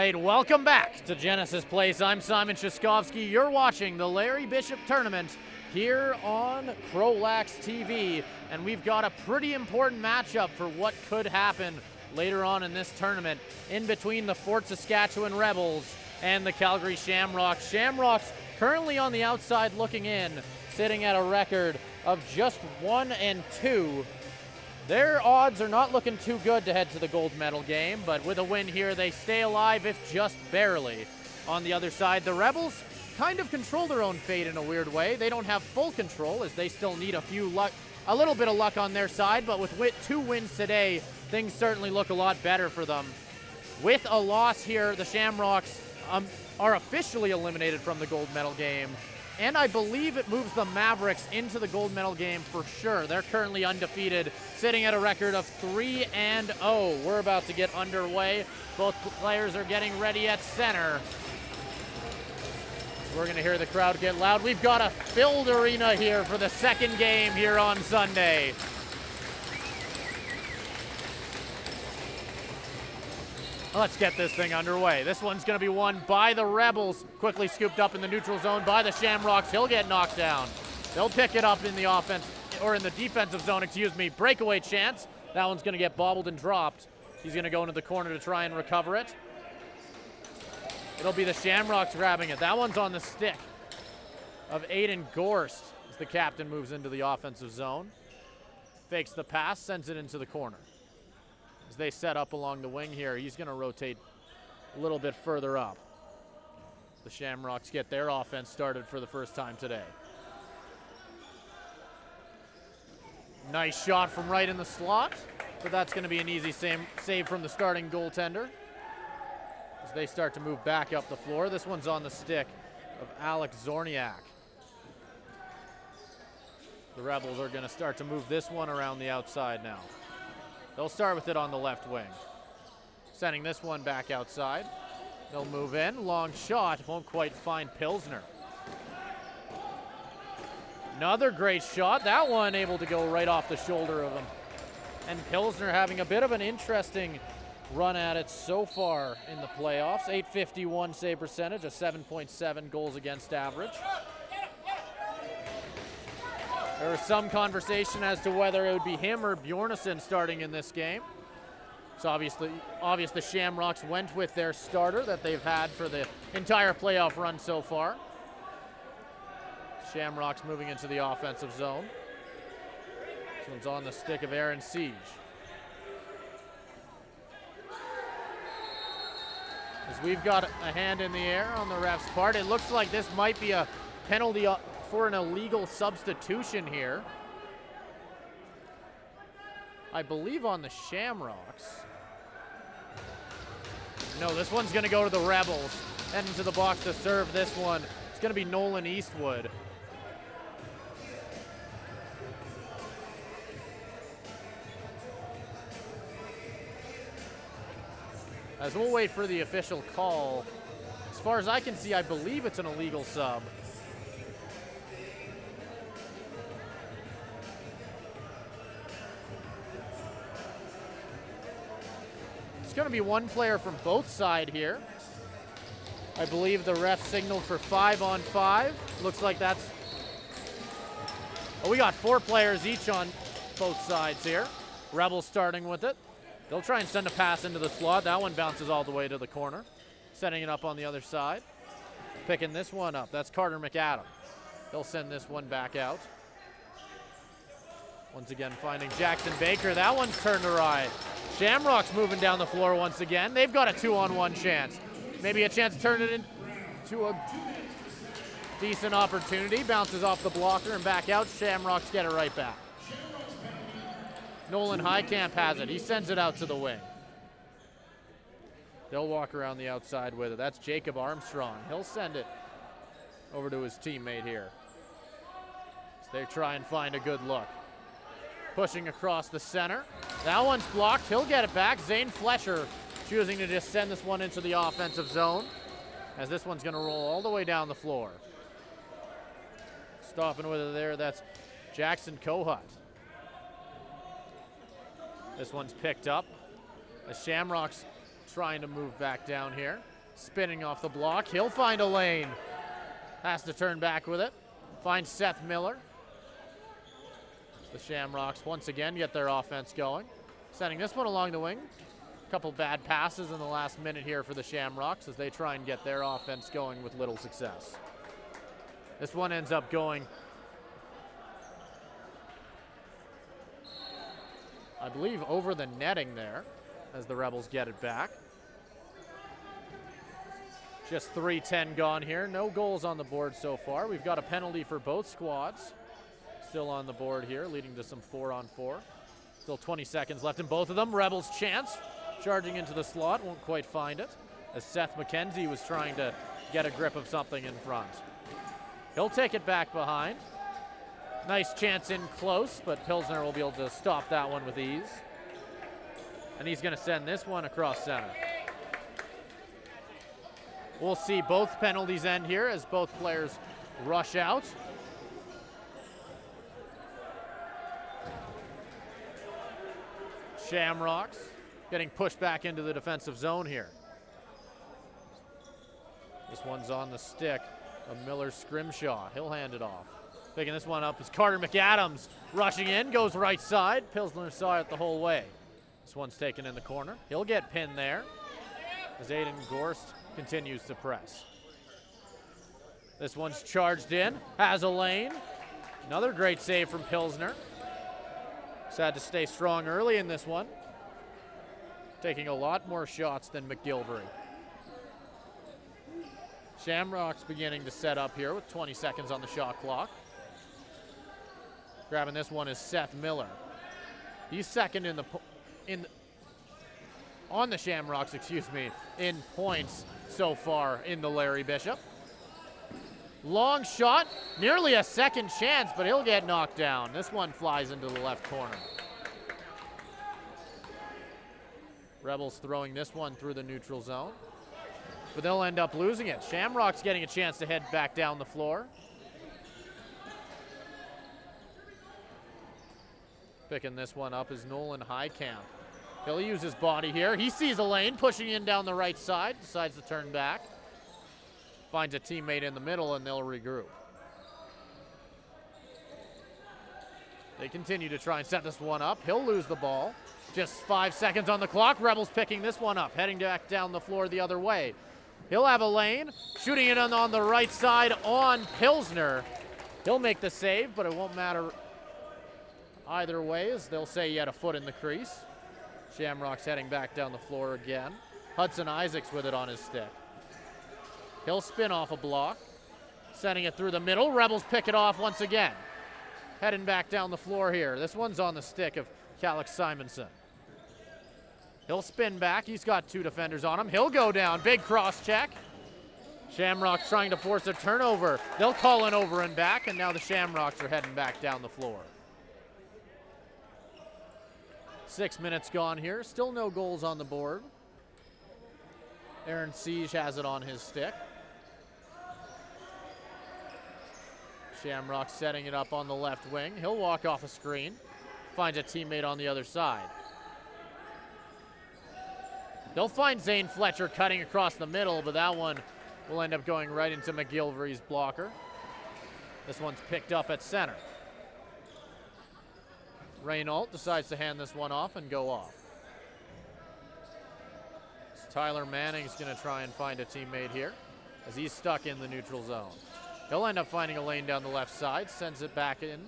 right, welcome back to Genesis Place. I'm Simon Shaskovsky. You're watching the Larry Bishop Tournament here on CROW LAX TV, and we've got a pretty important matchup for what could happen later on in this tournament in between the Fort Saskatchewan Rebels and the Calgary Shamrocks. Shamrocks currently on the outside looking in, sitting at a record of just 1-2. Their odds are not looking too good to head to the gold medal game, but with a win here, they stay alive, if just barely. On the other side, the Rebels kind of control their own fate in a weird way. They don't have full control, as they still need a little bit of luck on their side, but with 2 wins today, things certainly look a lot better for them. With a loss here, the Shamrocks are officially eliminated from the gold medal game, and I believe it moves the Mavericks into the gold medal game for sure. They're currently undefeated, sitting at a record of 3-0. We're about to get underway. Both players are getting ready at center. We're gonna hear the crowd get loud. We've got a filled arena here for the second game here on Sunday. Let's get this thing underway. This one's gonna be won by the Rebels. Quickly scooped up in the neutral zone by the Shamrocks. He'll get knocked down. They'll pick it up in the offense, or in the defensive zone, excuse me. Breakaway chance. That one's gonna get bobbled and dropped. He's gonna go into the corner to try and recover it. It'll be the Shamrocks grabbing it. That one's on the stick of Aiden Gorst as the captain moves into the offensive zone. Fakes the pass, sends it into the corner. As they set up along the wing here, he's going to rotate a little bit further up. The Shamrocks get their offense started for the first time today. Nice shot from right in the slot, but that's going to be an easy save from the starting goaltender. As they start to move back up the floor, this one's on the stick of Alex Zorniak. The Rebels are going to start to move this one around the outside now. They'll start with it on the left wing. Sending this one back outside. They'll move in. Long shot. Won't quite find Pilsner. Another great shot. That one able to go right off the shoulder of him. And Pilsner having a bit of an interesting run at it so far in the playoffs. .851 save percentage, a 7.7 goals against average. There was some conversation as to whether it would be him or Bjornason starting in this game. It's obvious the Shamrocks went with their starter that they've had for the entire playoff run so far. Shamrocks moving into the offensive zone. This one's on the stick of Aaron Siege. As we've got a hand in the air on the ref's part, it looks like this might be a penalty for an illegal substitution here. I believe on the Shamrocks. No, this one's gonna go to the Rebels. Heading to the box to serve this one. It's gonna be Nolan Eastwood. As we'll wait for the official call. As far as I can see, I believe it's an illegal sub. Going to be one player from both sides here. I believe the ref signaled for 5-on-5. Looks like that's... Oh, we got 4 players each on both sides here. Rebels starting with it. They'll try and send a pass into the slot. That one bounces all the way to the corner. Setting it up on the other side. Picking this one up. That's Carter McAdam. They'll send this one back out. Once again finding Jackson Baker. That one's turned awry. Shamrocks moving down the floor once again. They've got a 2-on-1 chance. Maybe a chance to turn it into a decent opportunity. Bounces off the blocker and back out. Shamrocks get it right back. Nolan Highcamp has it. He sends it out to the wing. They'll walk around the outside with it. That's Jacob Armstrong. He'll send it over to his teammate here. So they try and find a good look. Pushing across the center. That one's blocked. He'll get it back. Zane Flesher choosing to just send this one into the offensive zone, as this one's going to roll all the way down the floor. Stopping with it there, that's Jackson Kohut. This one's picked up. The Shamrocks trying to move back down here. Spinning off the block. He'll find a lane. Has to turn back with it. Finds Seth Miller. The Shamrocks once again get their offense going. Sending this one along the wing. A couple bad passes in the last minute here for the Shamrocks as they try and get their offense going with little success. This one ends up going, I believe, over the netting there as the Rebels get it back. Just 3:10 gone here. No goals on the board so far. We've got a penalty for both squads. Still on the board here, leading to some 4-on-4. Still 20 seconds left in both of them. Rebels chance, charging into the slot, won't quite find it, as Seth McKenzie was trying to get a grip of something in front. He'll take it back behind. Nice chance in close, but Pilsner will be able to stop that one with ease. And he's going to send this one across center. We'll see both penalties end here as both players rush out. Shamrocks getting pushed back into the defensive zone here. This one's on the stick of Miller Scrimshaw. He'll hand it off. Picking this one up is Carter McAdams. Rushing in, goes right side. Pilsner saw it the whole way. This one's taken in the corner. He'll get pinned there as Aiden Gorst continues to press. This one's charged in, has a lane. Another great save from Pilsner. He's had to stay strong early in this one. Taking a lot more shots than McGilvery. Shamrocks beginning to set up here with 20 seconds on the shot clock. Grabbing this one is Seth Miller. He's second on the Shamrocks, in points so far in the Larry Bishop. Long shot, nearly a second chance, but he'll get knocked down. This one flies into the left corner. Rebels throwing this one through the neutral zone, but they'll end up losing it. Shamrocks getting a chance to head back down the floor. Picking this one up is Nolan Highcamp. He'll use his body here. He sees a lane, pushing in down the right side, decides to turn back. Finds a teammate in the middle, and they'll regroup. They continue to try and set this one up. He'll lose the ball. Just 5 seconds on the clock. Rebels picking this one up, heading back down the floor the other way. He'll have a lane, shooting it on the right side on Pilsner. He'll make the save, but it won't matter either way, as they'll say he had a foot in the crease. Shamrocks heading back down the floor again. Hudson Isaacs with it on his stick. He'll spin off a block, sending it through the middle. Rebels pick it off once again. Heading back down the floor here. This one's on the stick of Calix Simonson. He'll spin back. He's got two defenders on him. He'll go down. Big cross check. Shamrocks trying to force a turnover. They'll call an over and back, and now the Shamrocks are heading back down the floor. 6 minutes gone here. Still no goals on the board. Aaron Siege has it on his stick. Shamrock setting it up on the left wing. He'll walk off a screen. Finds a teammate on the other side. They'll find Zane Fletcher cutting across the middle, but that one will end up going right into McGilvery's blocker. This one's picked up at center. Reynault decides to hand this one off and go off. So Tyler Manning's going to try and find a teammate here as he's stuck in the neutral zone. He'll end up finding a lane down the left side, sends it back in.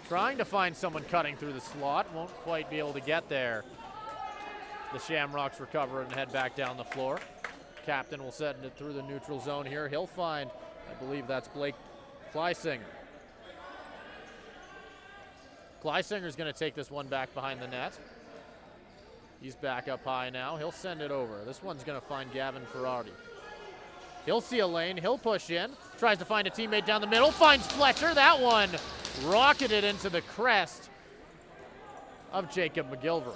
Trying to find someone cutting through the slot, won't quite be able to get there. The Shamrocks recover and head back down the floor. Captain will send it through the neutral zone here. He'll find, I believe that's Blake Kleisinger. Kleisinger's going to take this one back behind the net. He's back up high now. He'll send it over. This one's going to find Gavin Ferrardi. He'll see a lane. He'll push in. Tries to find a teammate down the middle. Finds Fletcher. That one rocketed into the crest of Jacob McGilvery.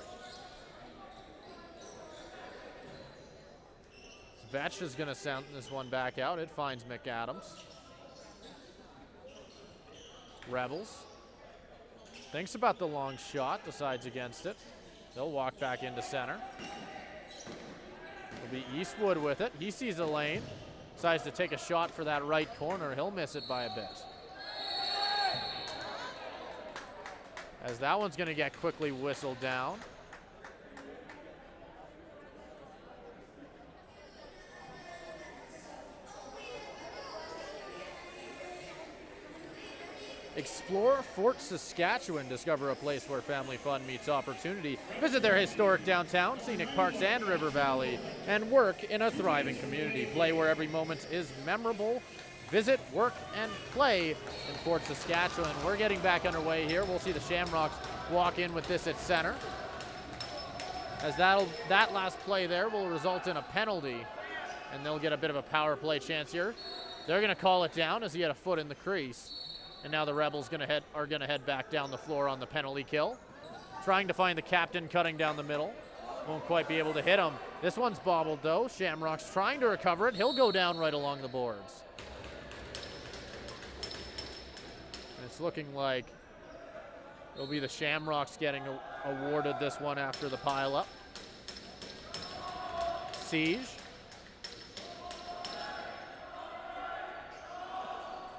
Vetch is going to send this one back out. It finds McAdams. Rebels. Thinks about the long shot. Decides against it. They'll walk back into center. It'll be Eastwood with it. He sees a lane. Decides to take a shot for that right corner. He'll miss it by a bit. As that one's going to get quickly whistled down. Explore Fort Saskatchewan. Discover a place where family fun meets opportunity. Visit their historic downtown, scenic parks, and river valley, and work in a thriving community. Play where every moment is memorable. Visit, work, and play in Fort Saskatchewan. We're getting back underway here. We'll see the Shamrocks walk in with this at center. As that last play there will result in a penalty, and they'll get a bit of a power play chance here. They're going to call it down as he had a foot in the crease. And now the Rebels are going to head back down the floor on the penalty kill. Trying to find the captain cutting down the middle. Won't quite be able to hit him. This one's bobbled though. Shamrocks trying to recover it. He'll go down right along the boards. And it's looking like it'll be the Shamrocks getting awarded this one after the pileup. Siege.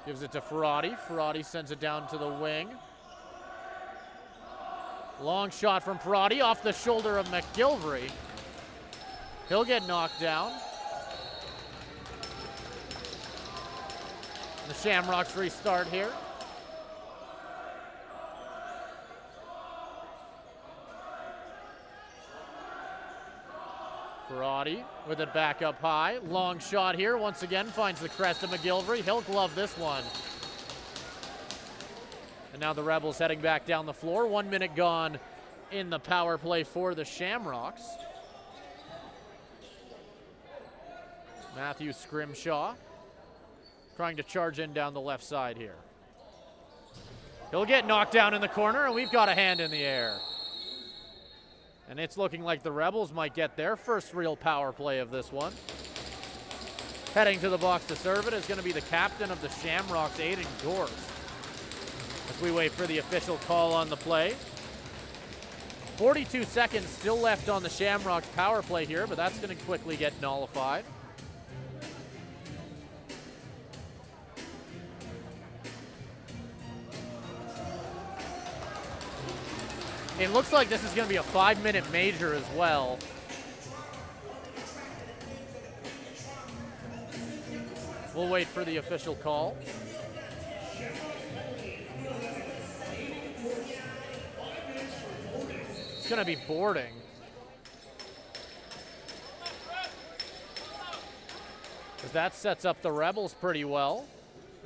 Gives it to Ferrati. Ferrati sends it down to the wing. Long shot from Ferrati off the shoulder of McGilvery. He'll get knocked down. The Shamrocks restart here. Ferrati with it back up high. Long shot here. Once again finds the crest of McGilvery. He'll glove this one. And now the Rebels heading back down the floor. 1 minute gone in the power play for the Shamrocks. Matthew Scrimshaw trying to charge in down the left side here. He'll get knocked down in the corner, and we've got a hand in the air. And it's looking like the Rebels might get their first real power play of this one. Heading to the box to serve it is going to be the captain of the Shamrocks, Aiden Gorse. As we wait for the official call on the play. 42 seconds still left on the Shamrocks power play here, but that's going to quickly get nullified. It looks like this is going to be a 5-minute major as well. We'll wait for the official call. It's going to be boarding. As that sets up the Rebels pretty well.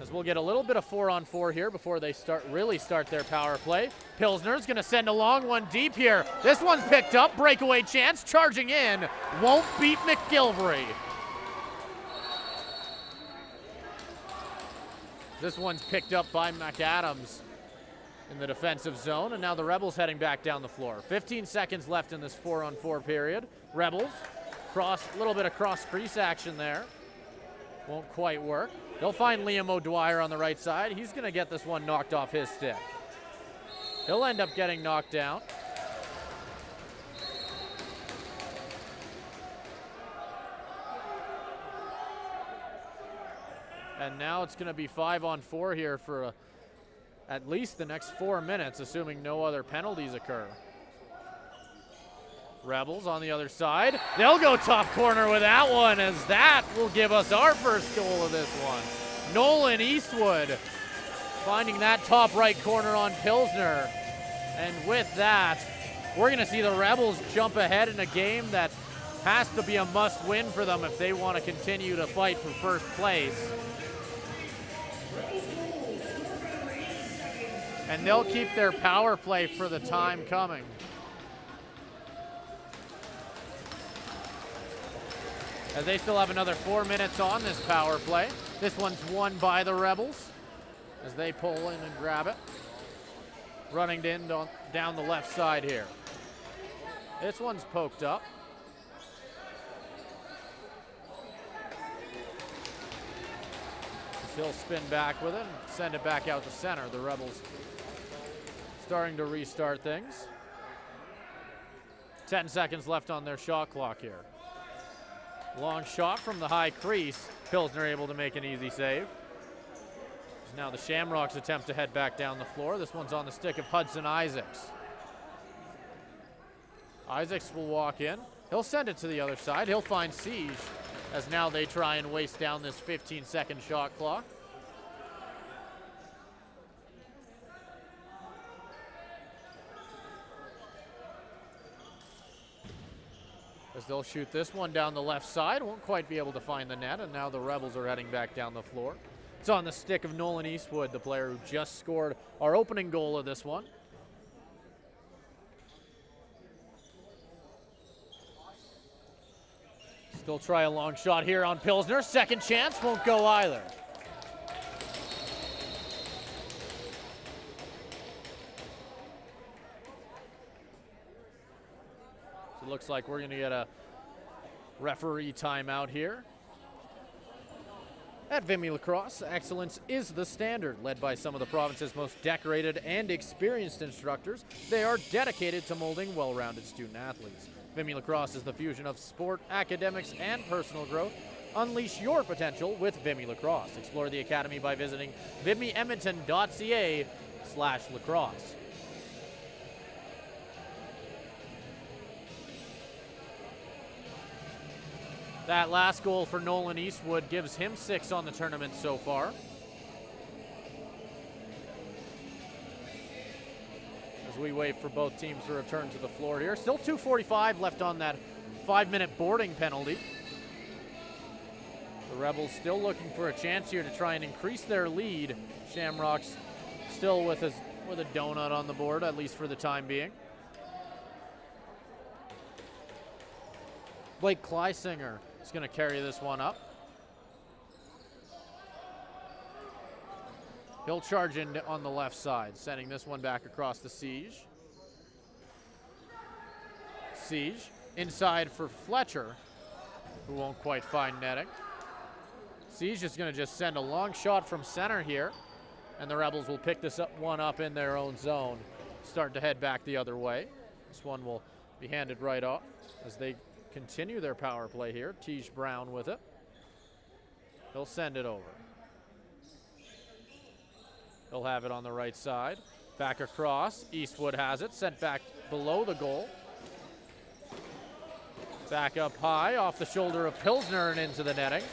As we'll get a little bit of 4-on-4 here before they really start their power play. Pilsner's going to send a long one deep here. This one's picked up. Breakaway chance. Charging in. Won't beat McGilvery. This one's picked up by McAdams in the defensive zone. And now the Rebels heading back down the floor. 15 seconds left in this 4-on-4 period. Rebels. A little bit of cross crease action there. Won't quite work. They'll find Liam O'Dwyer on the right side. He's going to get this one knocked off his stick. He'll end up getting knocked down. And now it's going to be 5-on-4 here for at least the next 4 minutes, assuming no other penalties occur. Rebels on the other side. They'll go top corner with that one, as that will give us our first goal of this one. Nolan Eastwood finding that top right corner on Pilsner. And with that, we're going to see the Rebels jump ahead in a game that has to be a must-win for them if they want to continue to fight for first place. And they'll keep their power play for the time coming. As they still have another 4 minutes on this power play. This one's won by the Rebels as they pull in and grab it. Running in down the left side here. This one's poked up. He'll spin back with it and send it back out to center. The Rebels starting to restart things. 10 seconds left on their shot clock here. Long shot from the high crease. Pilsner able to make an easy save. Now the Shamrocks attempt to head back down the floor. This one's on the stick of Hudson Isaacs. Isaacs will walk in. He'll send it to the other side. He'll find Siege as now they try and waste down this 15-second shot clock. As they'll shoot this one down the left side. Won't quite be able to find the net, and now the Rebels are heading back down the floor. It's on the stick of Nolan Eastwood, the player who just scored our opening goal of this one. Still try a long shot here on Pilsner. Second chance, won't go either. So it looks like we're gonna get a referee timeout here. At Vimy Lacrosse, excellence is the standard. Led by some of the province's most decorated and experienced instructors, they are dedicated to molding well-rounded student athletes. Vimy Lacrosse is the fusion of sport, academics, and personal growth. Unleash your potential with Vimy Lacrosse. Explore the academy by visiting vimyedmonton.ca/lacrosse. That last goal for Nolan Eastwood gives him 6 on the tournament so far. As we wait for both teams to return to the floor here. Still 2:45 left on that 5-minute boarding penalty. The Rebels still looking for a chance here to try and increase their lead. Shamrocks still with a donut on the board, at least for the time being. Blake Kleisinger is going to carry this one up. He'll charge in on the left side, sending this one back across to Siege. Siege inside for Fletcher, who won't quite find netting. Siege is going to just send a long shot from center here, and the Rebels will pick this one up in their own zone, start to head back the other way. This one will be handed right off as they continue their power play here. Tej Brown with it. He'll send it over. He'll have it on the right side. Back across. Eastwood has it. Sent back below the goal. Back up high off the shoulder of Pilsner and into the netting.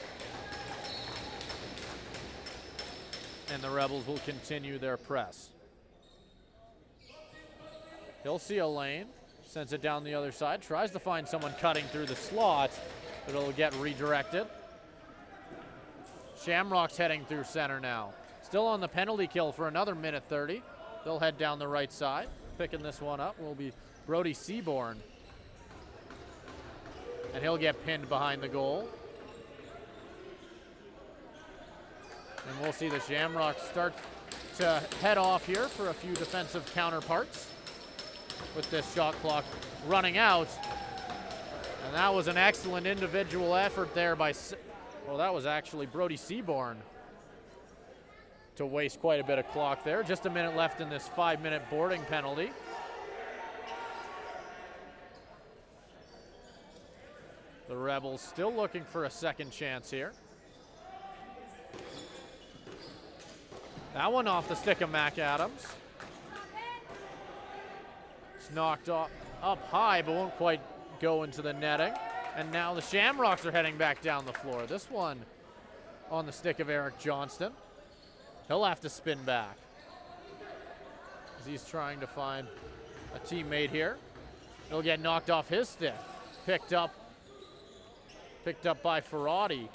And the Rebels will continue their press. He'll see a lane. Sends it down the other side. Tries to find someone cutting through the slot, but it'll get redirected. Shamrocks heading through center now. Still on the penalty kill for another minute 30. They'll head down the right side. Picking this one up will be Brody Seaborn. And he'll get pinned behind the goal. And we'll see the Shamrocks start to head off here for a few defensive counterparts with this shot clock running out. And that was an excellent individual effort there by, well, that was actually Brody Seaborn to waste quite a bit of clock there. Just a minute left in this 5-minute boarding penalty. The Rebels still looking for a second chance here. That one off the stick of Mac Adams. It's knocked up high, but won't quite go into the netting. And now the Shamrocks are heading back down the floor. This one on the stick of Eric Johnston. He'll have to spin back as he's trying to find a teammate here. He'll get knocked off his stick. Picked up by Ferrati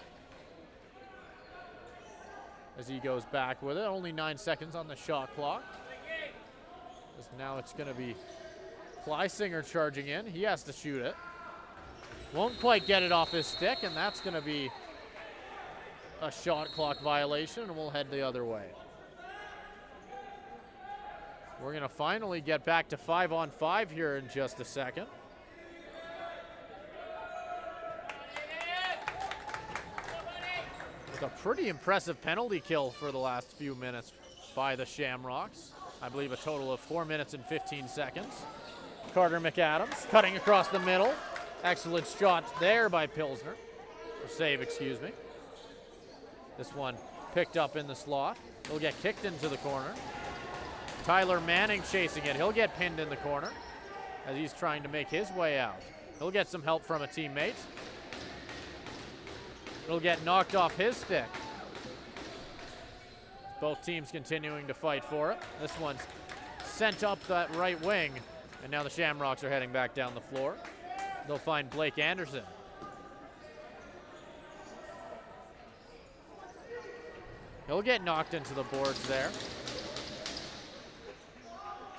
as he goes back with it. Only 9 seconds on the shot clock. As now it's going to be Kleisinger charging in. He has to shoot it. Won't quite get it off his stick, and that's going to be a shot clock violation, and we'll head the other way. We're going to finally get back to 5-on-5 here in just a second. It's a pretty impressive penalty kill for the last few minutes by the Shamrocks. I believe a total of 4 minutes and 15 seconds. Carter McAdams cutting across the middle. Excellent shot there by Pilsner. Save, excuse me. This one picked up in the slot. He'll get kicked into the corner. Tyler Manning chasing it. He'll get pinned in the corner as he's trying to make his way out. He'll get some help from a teammate. It'll get knocked off his stick. Both teams continuing to fight for it. This one's sent up that right wing, and now the Shamrocks are heading back down the floor. They'll find Blake Anderson. He'll get knocked into the boards there.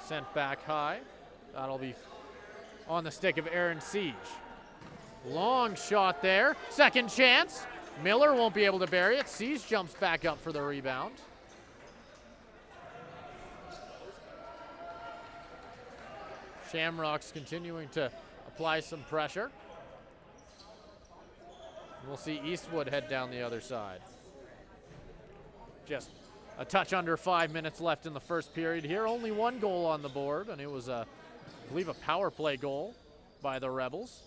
Sent back high. That'll be on the stick of Aaron Siege. Long shot there. Second chance. Miller won't be able to bury it. Siege jumps back up for the rebound. Shamrocks continuing to apply some pressure. We'll see Eastwood head down the other side. Just a touch under 5 minutes left in the first period here. Only one goal on the board, and it was, I believe, a power play goal by the Rebels.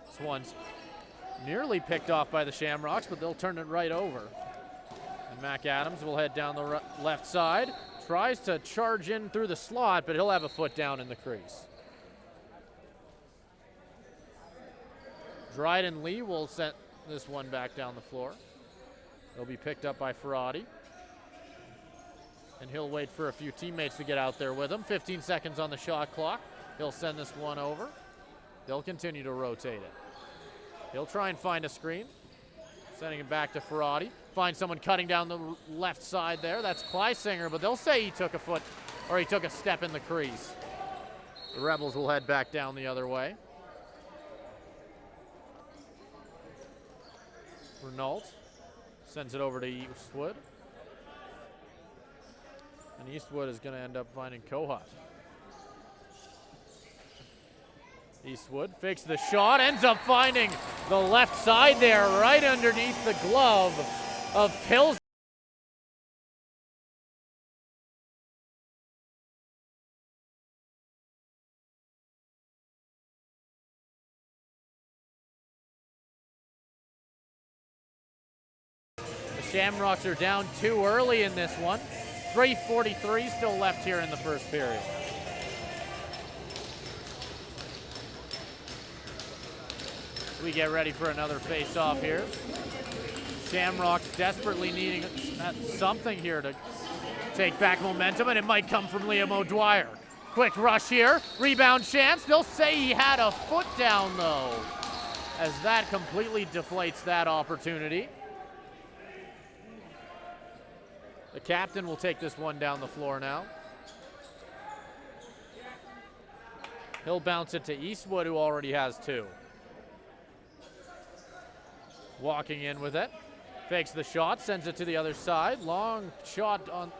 This one's nearly picked off by the Shamrocks, but they'll turn it right over. And Mac Adams will head down the left side. Tries to charge in through the slot, but he'll have a foot down in the crease. Dryden Lee will send this one back down the floor. He'll be picked up by Ferrati. And he'll wait for a few teammates to get out there with him. 15 seconds on the shot clock. He'll send this one over. They'll continue to rotate it. He'll try and find a screen. Sending it back to Ferrati. Find someone cutting down the left side there. That's Kleisinger, but they'll say he took a foot, or he took a step in the crease. The Rebels will head back down the other way. Renault sends it over to Eastwood. And Eastwood is going to end up finding Kohut. Eastwood fakes the shot, ends up finding the left side there, right underneath the glove of Pills. The Shamrocks are down 2 early in this one. 3:43 still left here in the first period. We get ready for another face-off here. Shamrocks desperately needing something here to take back momentum, and it might come from Liam O'Dwyer. Quick rush here, rebound chance. They'll say he had a foot down though, as that completely deflates that opportunity. The captain will take this one down the floor now. He'll bounce it to Eastwood, who already has 2. Walking in with it. Fakes the shot, sends it to the other side. Long shot on,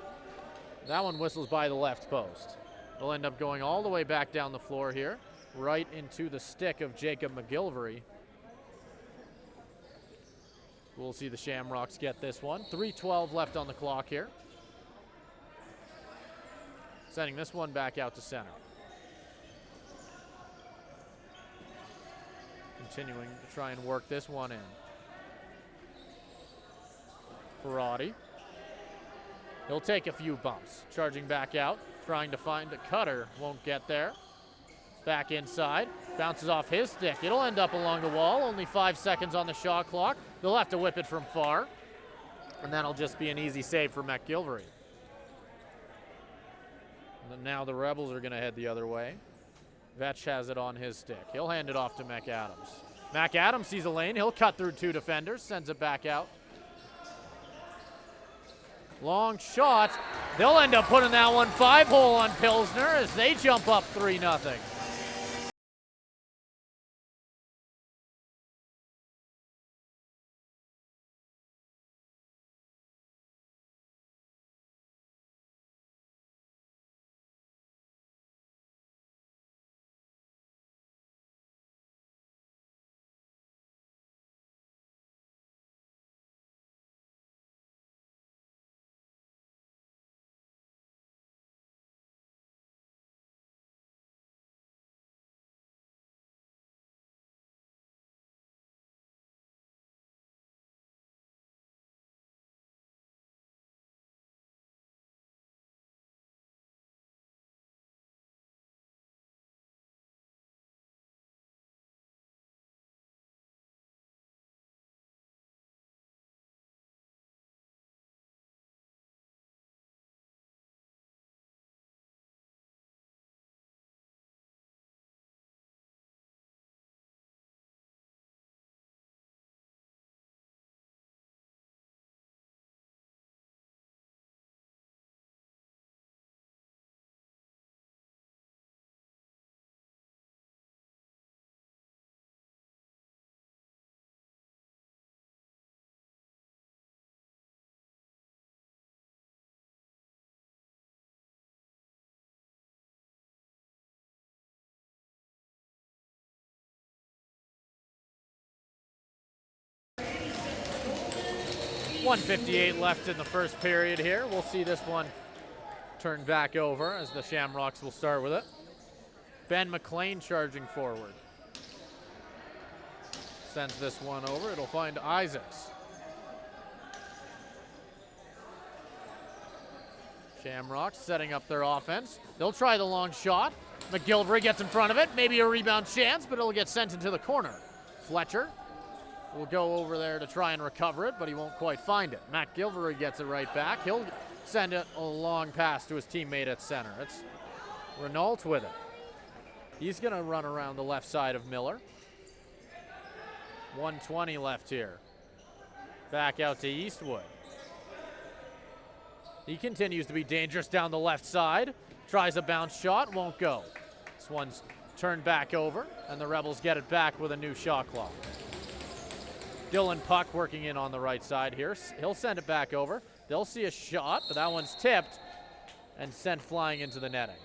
that one whistles by the left post. They'll end up going all the way back down the floor here, right into the stick of Jacob McGilvery. We'll see the Shamrocks get this one. 3:12 left on the clock here. Sending this one back out to center. Continuing to try and work this one in. Ferrati. He'll take a few bumps. Charging back out, trying to find a cutter. Won't get there. Back inside. Bounces off his stick. It'll end up along the wall. Only 5 seconds on the shot clock. They'll have to whip it from far. And that'll just be an easy save for McGilvery. And now the Rebels are going to head the other way. Vetch has it on his stick. He'll hand it off to Mac Adams. Mac Adams sees a lane. He'll cut through 2 defenders. Sends it back out. Long shot. They'll end up putting that one 5-hole on Pilsner as they jump up 3-0. 1:58 left in the first period here. We'll see this one turn back over as the Shamrocks will start with it. Ben McLean charging forward. Sends this one over. It'll find Isaacs. Shamrocks setting up their offense. They'll try the long shot. McGilvery gets in front of it. Maybe a rebound chance, but it'll get sent into the corner. Fletcher will go over there to try and recover it, but he won't quite find it. Matt Gilvery gets it right back. He'll send it a long pass to his teammate at center. It's Renault with it. He's going to run around the left side of Miller. 1:20 left here. Back out to Eastwood. He continues to be dangerous down the left side. Tries a bounce shot, won't go. This one's turned back over, and the Rebels get it back with a new shot clock. Dylan Puck working in on the right side here. He'll send it back over. They'll see a shot, but that one's tipped and sent flying into the netting.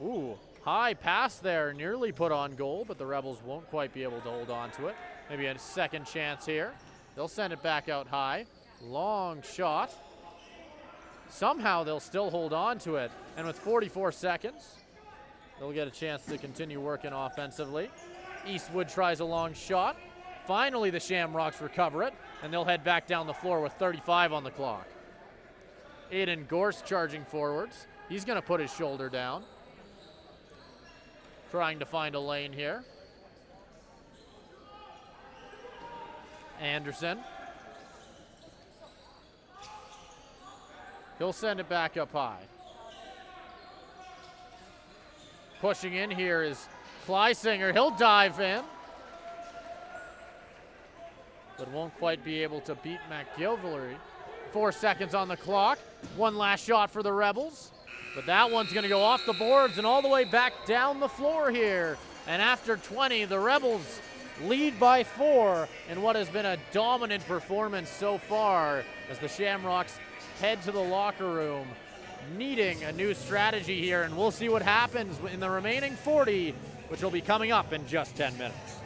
Ooh, high pass there, nearly put on goal, but the Rebels won't quite be able to hold on to it. Maybe a second chance here. They'll send it back out high. Long shot. Somehow they'll still hold on to it, and with 44 seconds, they'll get a chance to continue working offensively. Eastwood tries a long shot. Finally, the Shamrocks recover it, and they'll head back down the floor with 35 on the clock. Aiden Gorse charging forwards. He's going to put his shoulder down. Trying to find a lane here. Anderson. He'll send it back up high. Pushing in here is Kleisinger. He'll dive in, but won't quite be able to beat McGilvery. 4 seconds on the clock. One last shot for the Rebels, but that one's going to go off the boards and all the way back down the floor here. And after 20, the Rebels lead by 4 in what has been a dominant performance so far as the Shamrocks head to the locker room needing a new strategy here, and we'll see what happens in the remaining 40, which will be coming up in just 10 minutes.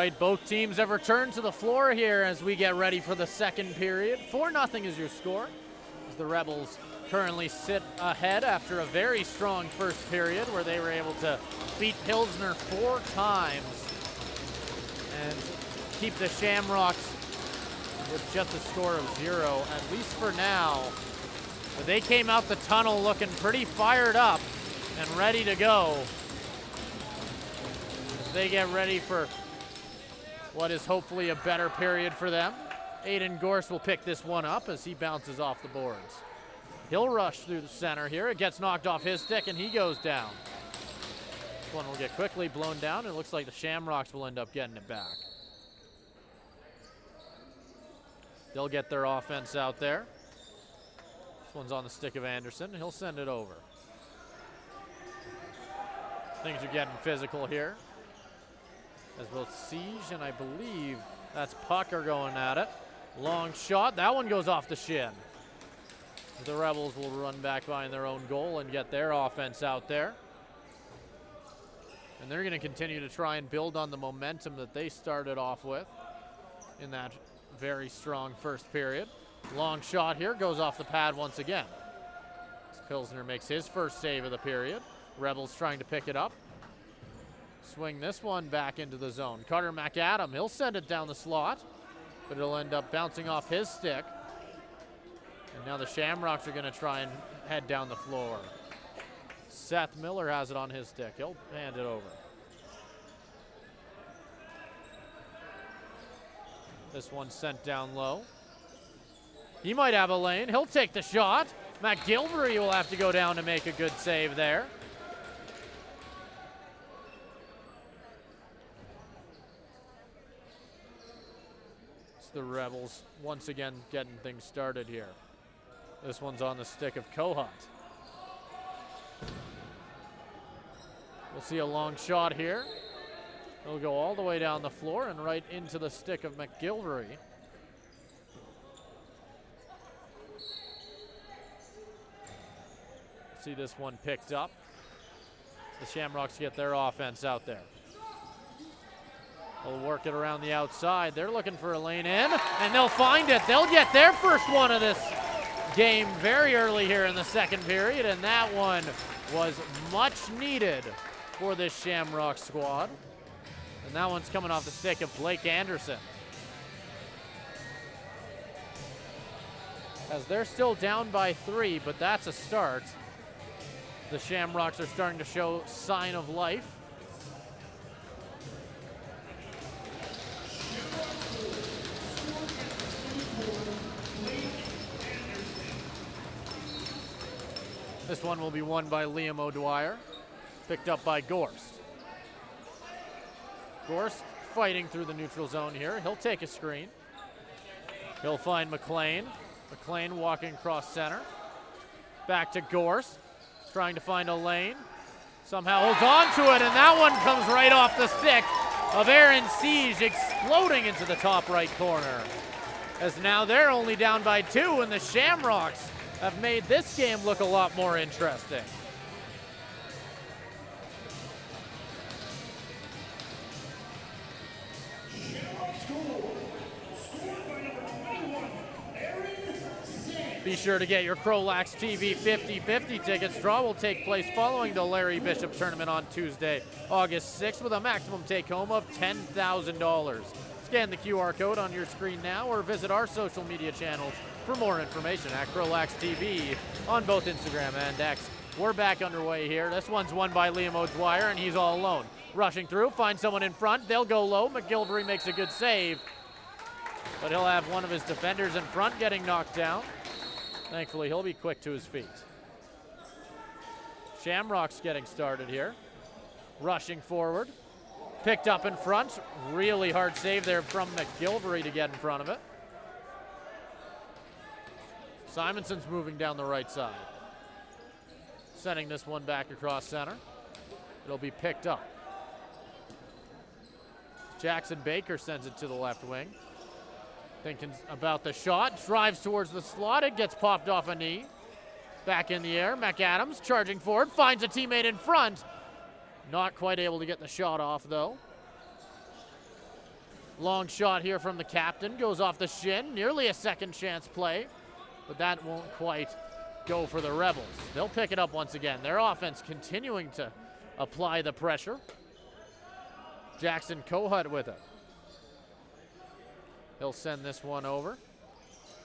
right, both teams have returned to the floor here as we get ready for the second period. 4-0 is your score, as the Rebels currently sit ahead after a very strong first period where they were able to beat Pilsner 4 times and keep the Shamrocks with just a score of 0, at least for now. But they came out the tunnel looking pretty fired up and ready to go as they get ready for what is hopefully a better period for them. Aiden Gorse will pick this one up as he bounces off the boards. He'll rush through the center here. It gets knocked off his stick and he goes down. This one will get quickly blown down. It looks like the Shamrocks will end up getting it back. They'll get their offense out there. This one's on the stick of Anderson. He'll send it over. Things are getting physical here, as both Siege and I believe that's Puck are going at it. Long shot. That one goes off the shin. The Rebels will run back behind their own goal and get their offense out there. And they're going to continue to try and build on the momentum that they started off with in that very strong first period. Long shot here, goes off the pad once again. Pilsner makes his first save of the period. Rebels trying to pick it up. Swing this one back into the zone. Carter McAdam, he'll send it down the slot, but it'll end up bouncing off his stick. And now the Shamrocks are going to try and head down the floor. Seth Miller has it on his stick. He'll hand it over. This one sent down low. He might have a lane. He'll take the shot. McGilvery will have to go down to make a good save there. It's the Rebels once again getting things started here. This one's on the stick of Kohut. We'll see a long shot here. It'll go all the way down the floor and right into the stick of McGilvery. See this one picked up. The Shamrocks get their offense out there. They'll work it around the outside. They're looking for a lane in, and they'll find it. They'll get their first one of this game very early here in the second period, and that one was much needed for this Shamrock squad. And that one's coming off the stick of Blake Anderson. As they're still down by 3, but that's a start. The Shamrocks are starting to show sign of life. This one will be won by Liam O'Dwyer, picked up by Gorst. Gorst fighting through the neutral zone here. He'll take a screen. He'll find McLean. McLean walking across center. Back to Gorst, trying to find a lane. Somehow holds on to it, and that one comes right off the stick of Aaron Siege, exploding into the top right corner. As now they're only down by 2, and the Shamrocks have made this game look a lot more interesting. Be sure to get your CROW LAX TV 50/50 tickets. Draw will take place following the Larry Bishop tournament on Tuesday, August 6th, with a maximum take-home of $10,000. Scan the QR code on your screen now or visit our social media channels for more information at CROW LAX TV on both Instagram and X. We're back underway here. This one's won by Liam O'Dwyer, and he's all alone. Rushing through, finds someone in front. They'll go low. McGilvery makes a good save, but he'll have one of his defenders in front getting knocked down. Thankfully, he'll be quick to his feet. Shamrocks getting started here. Rushing forward. Picked up in front. Really hard save there from McGilvery to get in front of it. Simonson's moving down the right side. Sending this one back across center. It'll be picked up. Jackson Baker sends it to the left wing. Thinking about the shot, drives towards the slot, it gets popped off a knee. Back in the air, McAdams charging forward, finds a teammate in front. Not quite able to get the shot off though. Long shot here from the captain, goes off the shin, nearly a second chance play, but that won't quite go for the Rebels. They'll pick it up once again. Their offense continuing to apply the pressure. Jackson Kohut with it. He'll send this one over.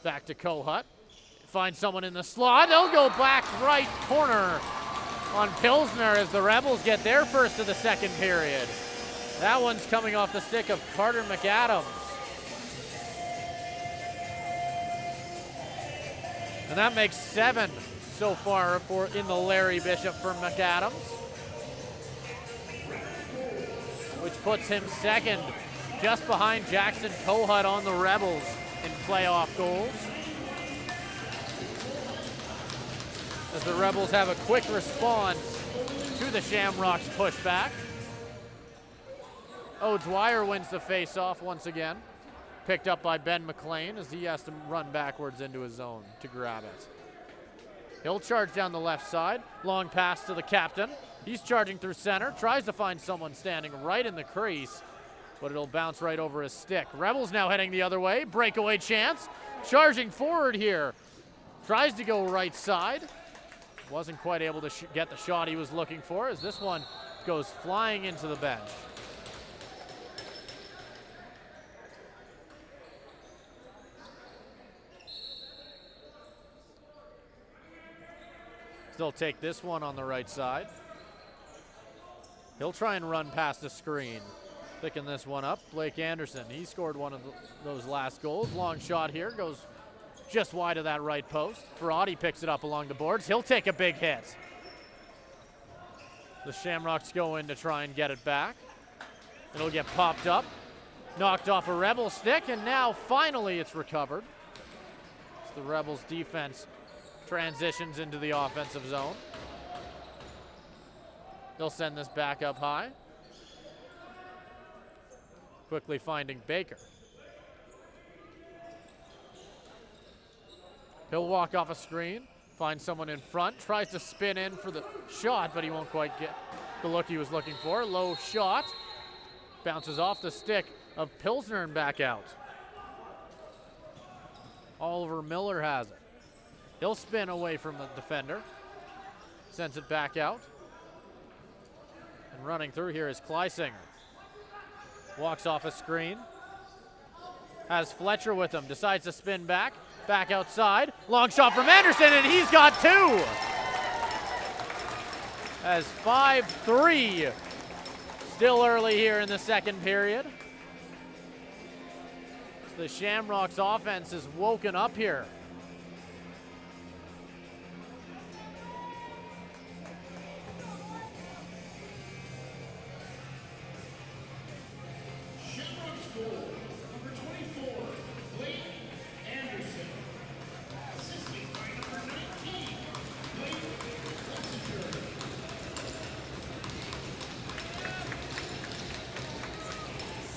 Back to Kohut. Find someone in the slot. They'll go back right corner on Pilsner as the Rebels get their first of the second period. That one's coming off the stick of Carter McAdams. And that makes 7 so far in the Larry Bishop for McAdams, which puts him second, just behind Jackson Kohut on the Rebels in playoff goals. As the Rebels have a quick response to the Shamrocks pushback. O'Dwyer wins the face-off once again. Picked up by Ben McLean as he has to run backwards into his zone to grab it. He'll charge down the left side. Long pass to the captain. He's charging through center. Tries to find someone standing right in the crease, but it'll bounce right over his stick. Rebels now heading the other way. Breakaway chance. Charging forward here. Tries to go right side. Wasn't quite able to get the shot he was looking for as this one goes flying into the bench. They'll take this one on the right side. He'll try and run past the screen. Picking this one up, Blake Anderson. He scored one of those last goals. Long shot here, goes just wide of that right post. Ferrati picks it up along the boards. He'll take a big hit. The Shamrocks go in to try and get it back. It'll get popped up, knocked off a Rebel stick, and now finally it's recovered. It's the Rebels defense transitions into the offensive zone. They'll send this back up high. Quickly finding Baker. He'll walk off a screen, find someone in front, tries to spin in for the shot, but he won't quite get the look he was looking for. Low shot, bounces off the stick of Pilsner and back out. Oliver Miller has it. He'll spin away from the defender, sends it back out. And running through here is Kleisinger. Walks off a screen. Has Fletcher with him, decides to spin back outside. Long shot from Anderson, and he's got 2. As 5-3, still early here in the second period. The Shamrocks offense is woken up here.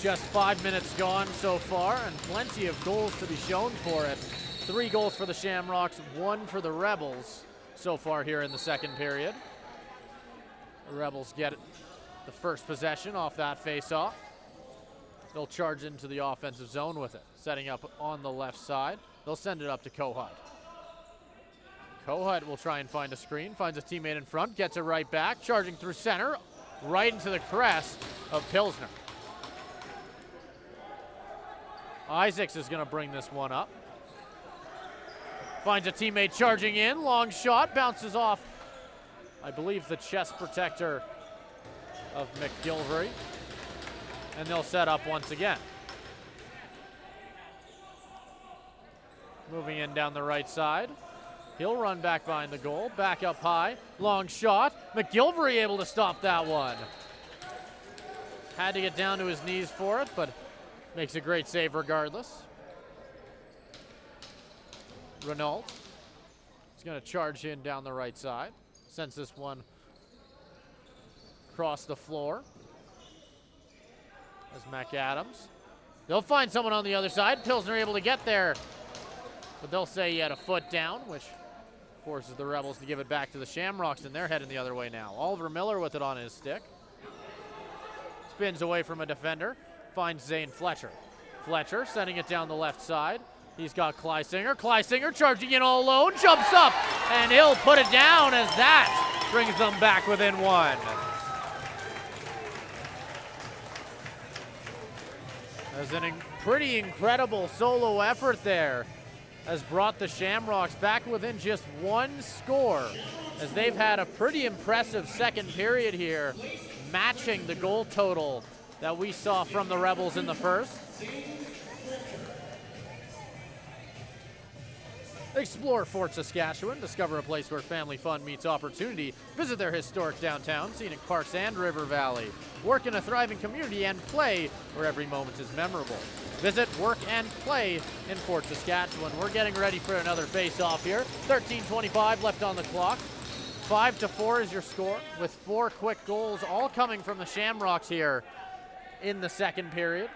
Just 5 minutes gone so far, and plenty of goals to be shown for it. 3 goals for the Shamrocks, 1 for the Rebels so far here in the second period. The Rebels get the first possession off that face-off. They'll charge into the offensive zone with it, setting up on the left side. They'll send it up to Kohut. Kohut will try and find a screen, finds a teammate in front, gets it right back, charging through center, right into the crest of Pilsner. Isaacs is going to bring this one up. Finds a teammate charging in. Long shot. Bounces off, I believe, the chest protector of McGilvery. And they'll set up once again. Moving in down the right side. He'll run back behind the goal. Back up high. Long shot. McGilvery able to stop that one. Had to get down to his knees for it, but makes a great save regardless. Renault is going to charge in down the right side. Sends this one across the floor. As McAdams. They'll find someone on the other side. Pilsner able to get there, but they'll say he had a foot down, which forces the Rebels to give it back to the Shamrocks, and they're heading the other way now. Oliver Miller with it on his stick. Spins away from a defender. finds Zane Fletcher. Fletcher sending it down the left side. He's got Kleisinger. Kleisinger charging in all alone, jumps up, and he'll put it down as that brings them back within one. As an pretty incredible solo effort there has brought the Shamrocks back within just one score, as they've had a pretty impressive second period here, matching the goal total that we saw from the Rebels in the first. Explore Fort Saskatchewan, discover a place where family fun meets opportunity. Visit their historic downtown, scenic parks, and river valley. Work in a thriving community and play where every moment is memorable. Visit, work, and play in Fort Saskatchewan. We're getting ready for another face-off here. 13:25 left on the clock. 5-4 is your score, with 4 quick goals, all coming from the Shamrocks here in the second period.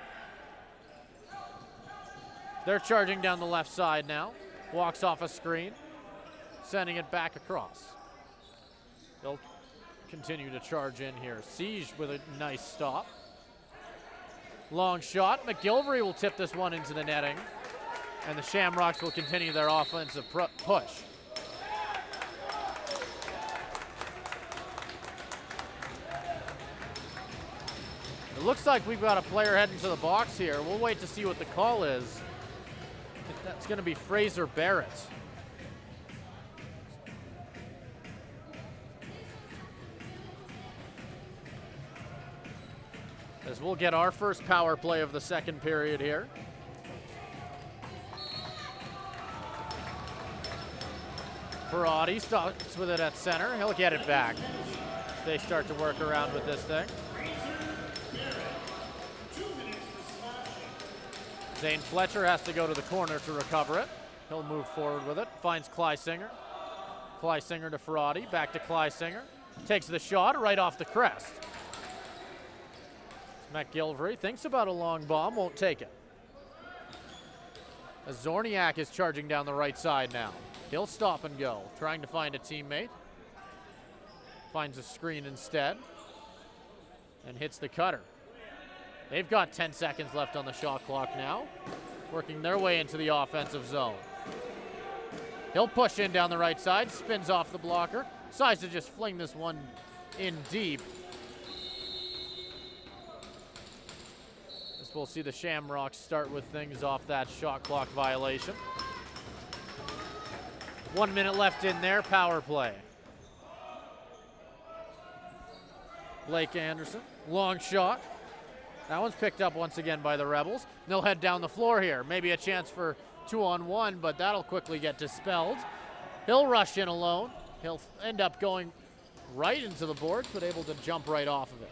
They're charging down the left side now. Walks off a screen, sending it back across. They'll continue to charge in here. Siege with a nice stop. Long shot. McGilvery will tip this one into the netting, and the Shamrocks will continue their offensive push. It looks like we've got a player heading to the box here. We'll wait to see what the call is. That's going to be Fraser Barrett. As we'll get our first power play of the second period here. Ferrati starts with it at center. He'll get it back as they start to work around with this thing. Zane Fletcher has to go to the corner to recover it. He'll move forward with it. Finds Kleisinger. Kleisinger to Ferrati. Back to Kleisinger. Takes the shot right off the crest. McGilvery thinks about a long bomb, won't take it. As Zorniak is charging down the right side now. He'll stop and go, trying to find a teammate. Finds a screen instead. And hits the cutter. They've got 10 seconds left on the shot clock now, working their way into the offensive zone. He'll push in down the right side, spins off the blocker, decides to just fling this one in deep. As we'll see the Shamrocks start with things off that shot clock violation. 1 minute left in there, power play. Blake Anderson, long shot. That one's picked up once again by the Rebels. They'll head down the floor here. Maybe a chance for 2-on-1, but that'll quickly get dispelled. He'll rush in alone. He'll end up going right into the boards, but able to jump right off of it.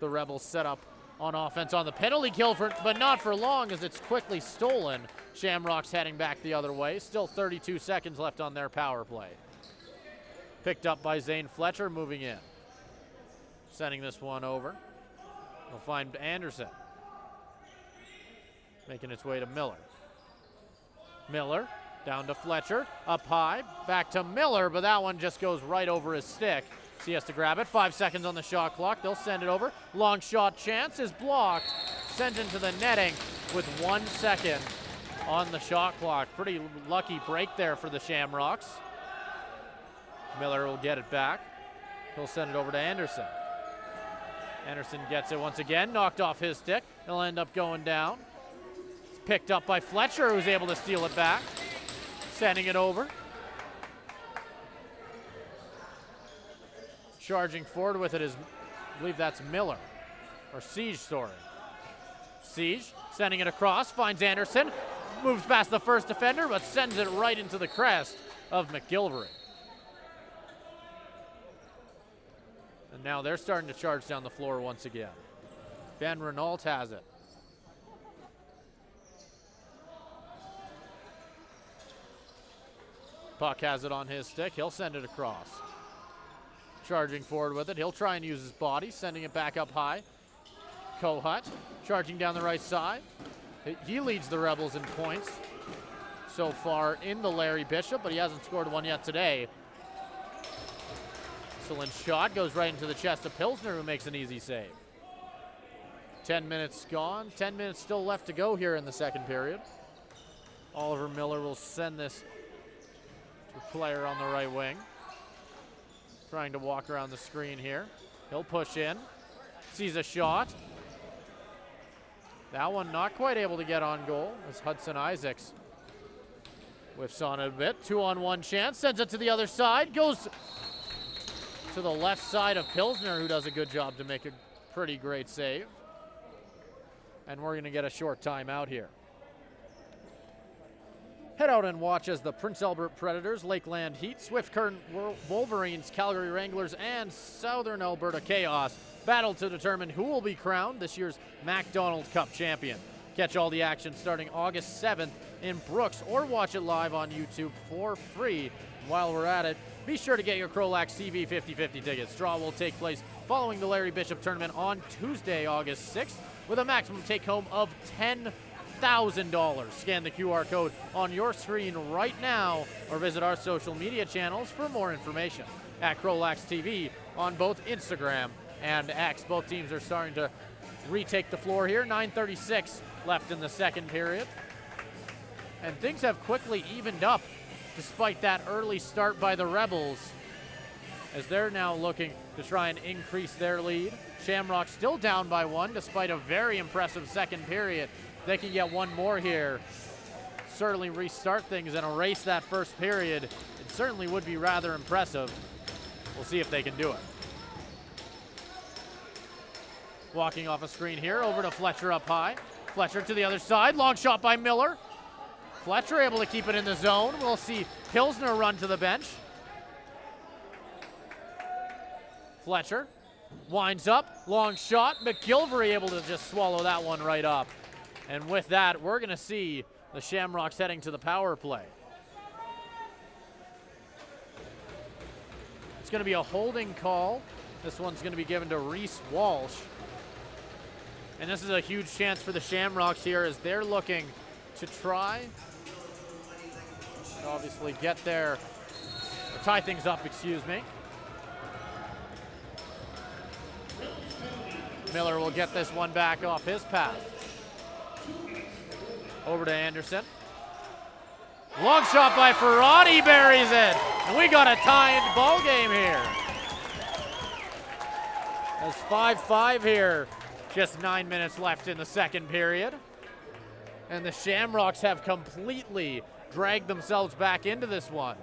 The Rebels set up on offense on the penalty kill, but not for long as it's quickly stolen. Shamrocks heading back the other way. Still 32 seconds left on their power play. Picked up by Zane Fletcher, moving in. Sending this one over. We'll find Anderson. Making its way to Miller. Miller down to Fletcher. Up high. Back to Miller, but that one just goes right over his stick. So he has to grab it. 5 seconds on the shot clock. They'll send it over. Long shot chance is blocked. Sent into the netting with 1 second on the shot clock. Pretty lucky break there for the Shamrocks. Miller will get it back. He'll send it over to Anderson. Anderson gets it once again, knocked off his stick. He'll end up going down. It's picked up by Fletcher, who's able to steal it back. Sending it over. Charging forward with it is, I believe that's Miller. Or Siege, sorry. Siege sending it across, finds Anderson. Moves past the first defender, but sends it right into the crest of McGilvery. And now they're starting to charge down the floor once again. Ben Renault has it. Puck has it on his stick. He'll send it across. Charging forward with it. He'll try and use his body, sending it back up high. Kohut charging down the right side. He leads the Rebels in points so far in the Larry Bishop, but he hasn't scored one yet today. Excellent shot, goes right into the chest of Pilsner, who makes an easy save. 10 minutes gone. 10 minutes still left to go here in the second period. Oliver Miller will send this to a player on the right wing. Trying to walk around the screen here. He'll push in. Sees a shot. That one not quite able to get on goal as Hudson Isaacs whiffs on it a bit. 2-on-1 chance. Sends it to the other side. Goes to the left side of Pilsner, who does a good job to make a pretty great save. And we're going to get a short timeout here. Head out and watch as the Prince Albert Predators, Lakeland Heat, Swift Current Wolverines, Calgary Wranglers, and Southern Alberta Chaos battle to determine who will be crowned this year's MacDonald Cup champion. Catch all the action starting August 7th in Brooks, or watch it live on YouTube for free. While we're at it, be sure to get your CROW LAX TV 50/50 tickets. Draw will take place following the Larry Bishop tournament on Tuesday, August 6th, with a maximum take-home of $10,000. Scan the QR code on your screen right now or visit our social media channels for more information. At CROW LAX TV on both Instagram and X. Both teams are starting to retake the floor here. 9:36 left in the second period. And things have quickly evened up despite that early start by the Rebels, as they're now looking to try and increase their lead. Shamrocks still down by one despite a very impressive second period. They can get one more here, certainly restart things and erase that first period. It certainly would be rather impressive. We'll see if they can do it. Walking off a screen here, over to Fletcher up high. Fletcher to the other side, long shot by Miller. Fletcher able to keep it in the zone. We'll see Pilsner run to the bench. Fletcher winds up, long shot. McGilvery able to just swallow that one right up. And with that, we're going to see the Shamrocks heading to the power play. It's going to be a holding call. This one's going to be given to Reese Walsh. And this is a huge chance for the Shamrocks here, as they're looking to try and obviously get there, or tie things up, excuse me. Miller will get this one back off his pass. Over to Anderson. Long shot by Ferrati, buries it. And we got a tied ball game here. There's 5-5 here. Just 9 minutes left in the second period. And the Shamrocks have completely dragged themselves back into this one.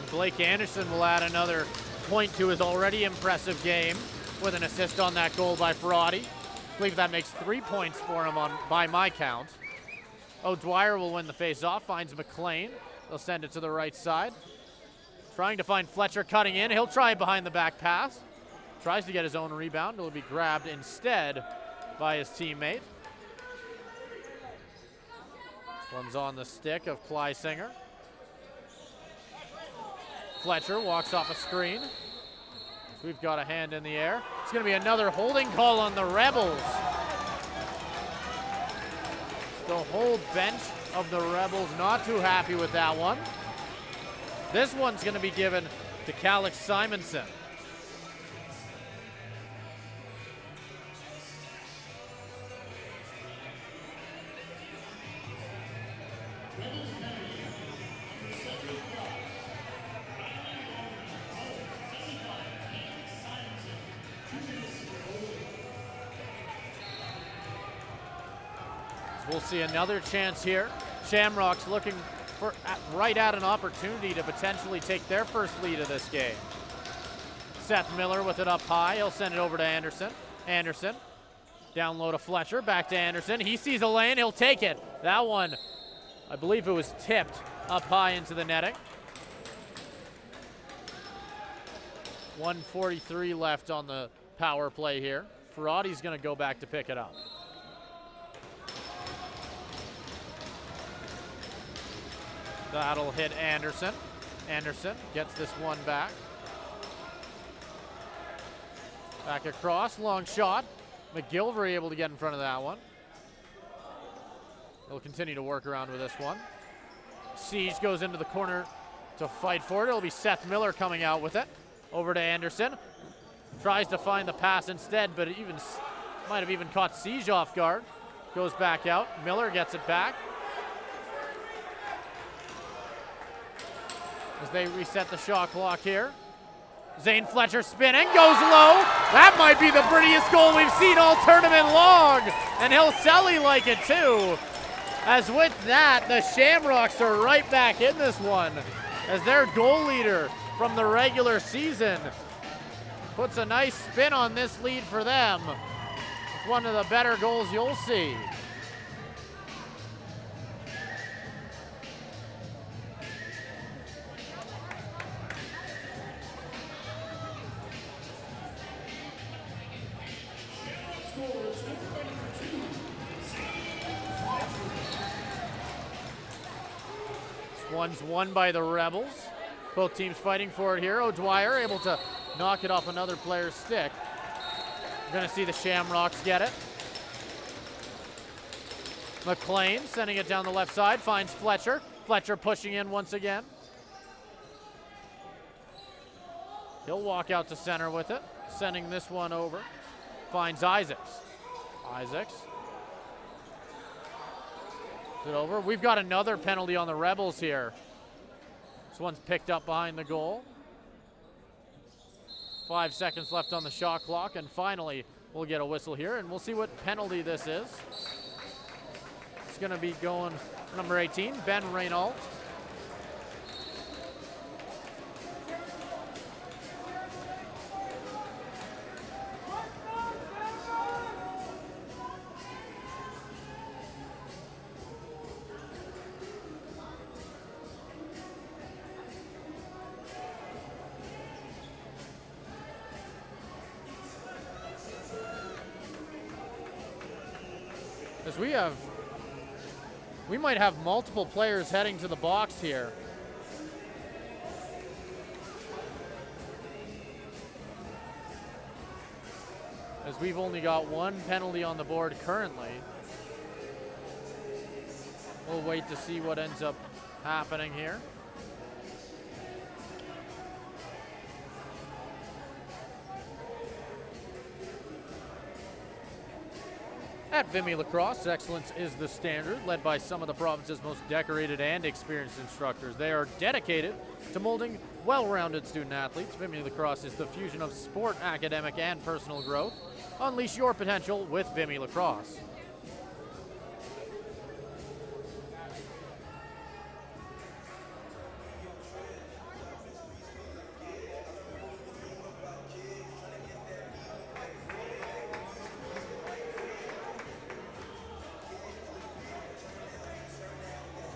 Blake Anderson will add another point to his already impressive game with an assist on that goal by Ferrati. I believe that makes 3 points for him by my count. O'Dwyer will win the face-off, finds McLean. They'll send it to the right side. Trying to find Fletcher cutting in. He'll try behind the back pass. Tries to get his own rebound. It'll be grabbed instead by his teammate. This one's on the stick of Kleisinger. Fletcher walks off a screen. So we've got a hand in the air. It's going to be another holding call on the Rebels. The whole bench of the Rebels not too happy with that one. This one's going to be given to Calix Simonson. We'll see another chance here. Shamrocks looking for right at an opportunity to potentially take their first lead of this game. Seth Miller with it up high. He'll send it over to Anderson. Anderson, down low to Fletcher, back to Anderson. He sees a lane, he'll take it. That one, I believe it was tipped up high into the netting. 1:43 left on the power play here. Ferrati's gonna go back to pick it up. That'll hit Anderson. Anderson gets this one back. Back across, long shot. McGilvery able to get in front of that one. They'll continue to work around with this one. Siege goes into the corner to fight for it. It'll be Seth Miller coming out with it. Over to Anderson. Tries to find the pass instead, but it might have even caught Siege off guard. Goes back out. Miller gets it back. As they reset the shot clock here. Zane Fletcher spinning, goes low. That might be the prettiest goal we've seen all tournament long. And he'll Selly like it too. As with that, the Shamrocks are right back in this one. As their goal leader from the regular season puts a nice spin on this lead for them. It's one of the better goals you'll see. One's won by the Rebels. Both teams fighting for it here. O'Dwyer able to knock it off another player's stick. We're gonna see the Shamrocks get it. McLean sending it down the left side, finds Fletcher. Fletcher pushing in once again. He'll walk out to center with it, sending this one over. Finds Isaacs. Isaacs. It over. We've got another penalty on the Rebels here. This one's picked up behind the goal. 5 seconds left on the shot clock, and finally we'll get a whistle here, and we'll see what penalty this is. It's going to be going number 18, Ben Reynaud. As we might have multiple players heading to the box here. As we've only got one penalty on the board currently. We'll wait to see what ends up happening here. At Vimy Lacrosse, excellence is the standard, led by some of the province's most decorated and experienced instructors. They are dedicated to molding well-rounded student athletes. Vimy Lacrosse is the fusion of sport, academic, and personal growth. Unleash your potential with Vimy Lacrosse.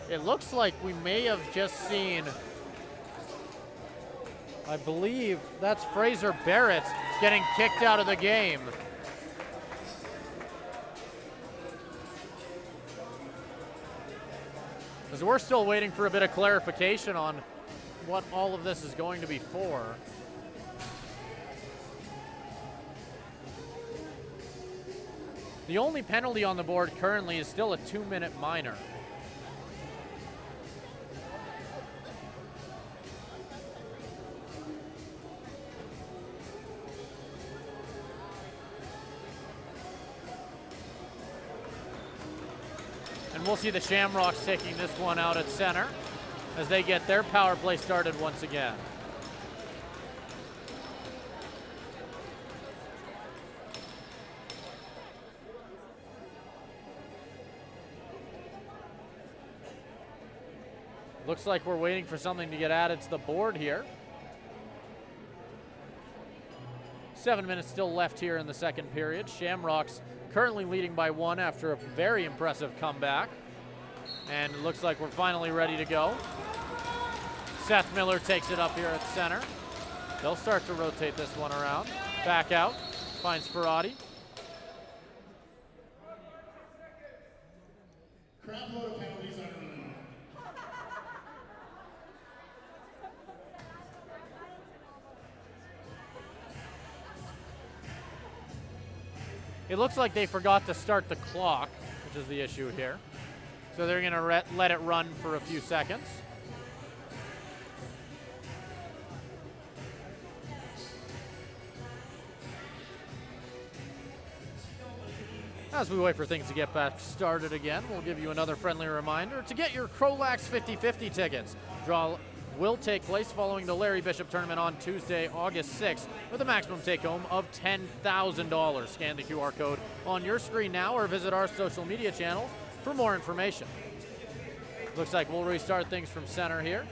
It looks like we may have just seen, I believe that's Fraser Barrett getting kicked out of the game. Because we're still waiting for a bit of clarification on what all of this is going to be for. The only penalty on the board currently is still a 2-minute minor. And we'll see the Shamrocks taking this one out at center as they get their power play started once again. Looks like we're waiting for something to get added to the board here. 7 minutes still left here in the second period. Shamrocks currently leading by 1 after a very impressive comeback. And it looks like we're finally ready to go. Seth Miller takes it up here at center. They'll start to rotate this one around. Back out, finds Ferrati. Crowd load of penalties are remaining. It looks like they forgot to start the clock, which is the issue here. So they're going to let it run for a few seconds. As we wait for things to get back started again, we'll give you another friendly reminder to get your CROW LAX 50/50 tickets. Draw will take place following the Larry Bishop tournament on Tuesday, August 6th, with a maximum take-home of $10,000. Scan the QR code on your screen now or visit our social media channels for more information. Looks like we'll restart things from center here.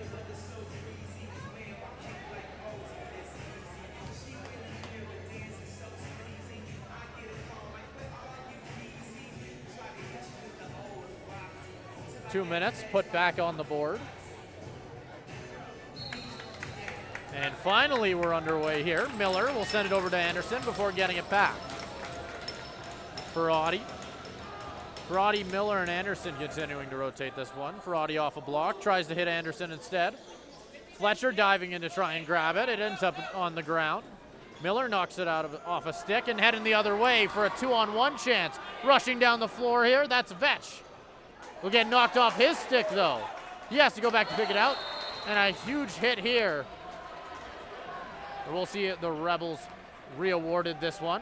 Two minutes put back on the board. And finally we're underway here. Miller will send it over to Anderson before getting it back. Ferrati, Miller, and Anderson continuing to rotate this one. Ferrati off a block, tries to hit Anderson instead. Fletcher diving in to try and grab it. It ends up on the ground. Miller knocks it off a stick and heading the other way for a 2-on-1 chance. Rushing down the floor here, that's Vetch. Will get knocked off his stick though. He has to go back to pick it out. And a huge hit here. We'll see the Rebels re-awarded this one.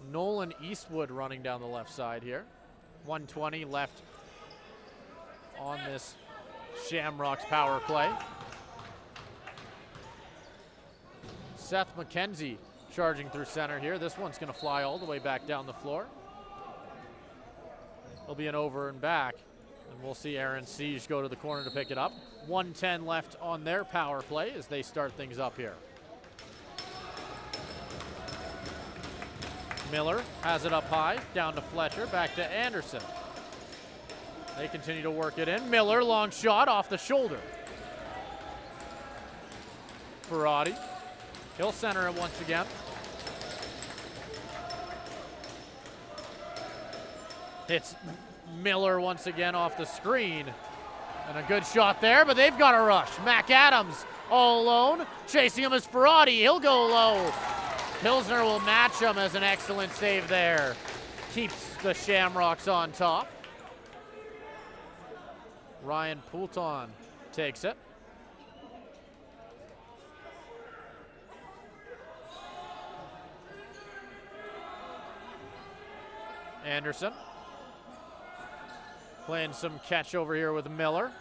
Nolan Eastwood running down the left side here. 120 left on this Shamrocks power play. Seth McKenzie charging through center here. This one's going to fly all the way back down the floor. It'll be an over and back. And we'll see Aaron Siege go to the corner to pick it up. 1:10 left on their power play as they start things up here. Miller has it up high, down to Fletcher, back to Anderson. They continue to work it in. Miller, long shot off the shoulder. Ferrati. He'll center it once again. Hits Miller once again off the screen. And a good shot there, but they've got a rush. Mac Adams all alone. Chasing him is Ferrati. He'll go low. Pilsner will match him as an excellent save there. Keeps the Shamrocks on top. Ryan Poulton takes it. Anderson playing some catch over here with Miller.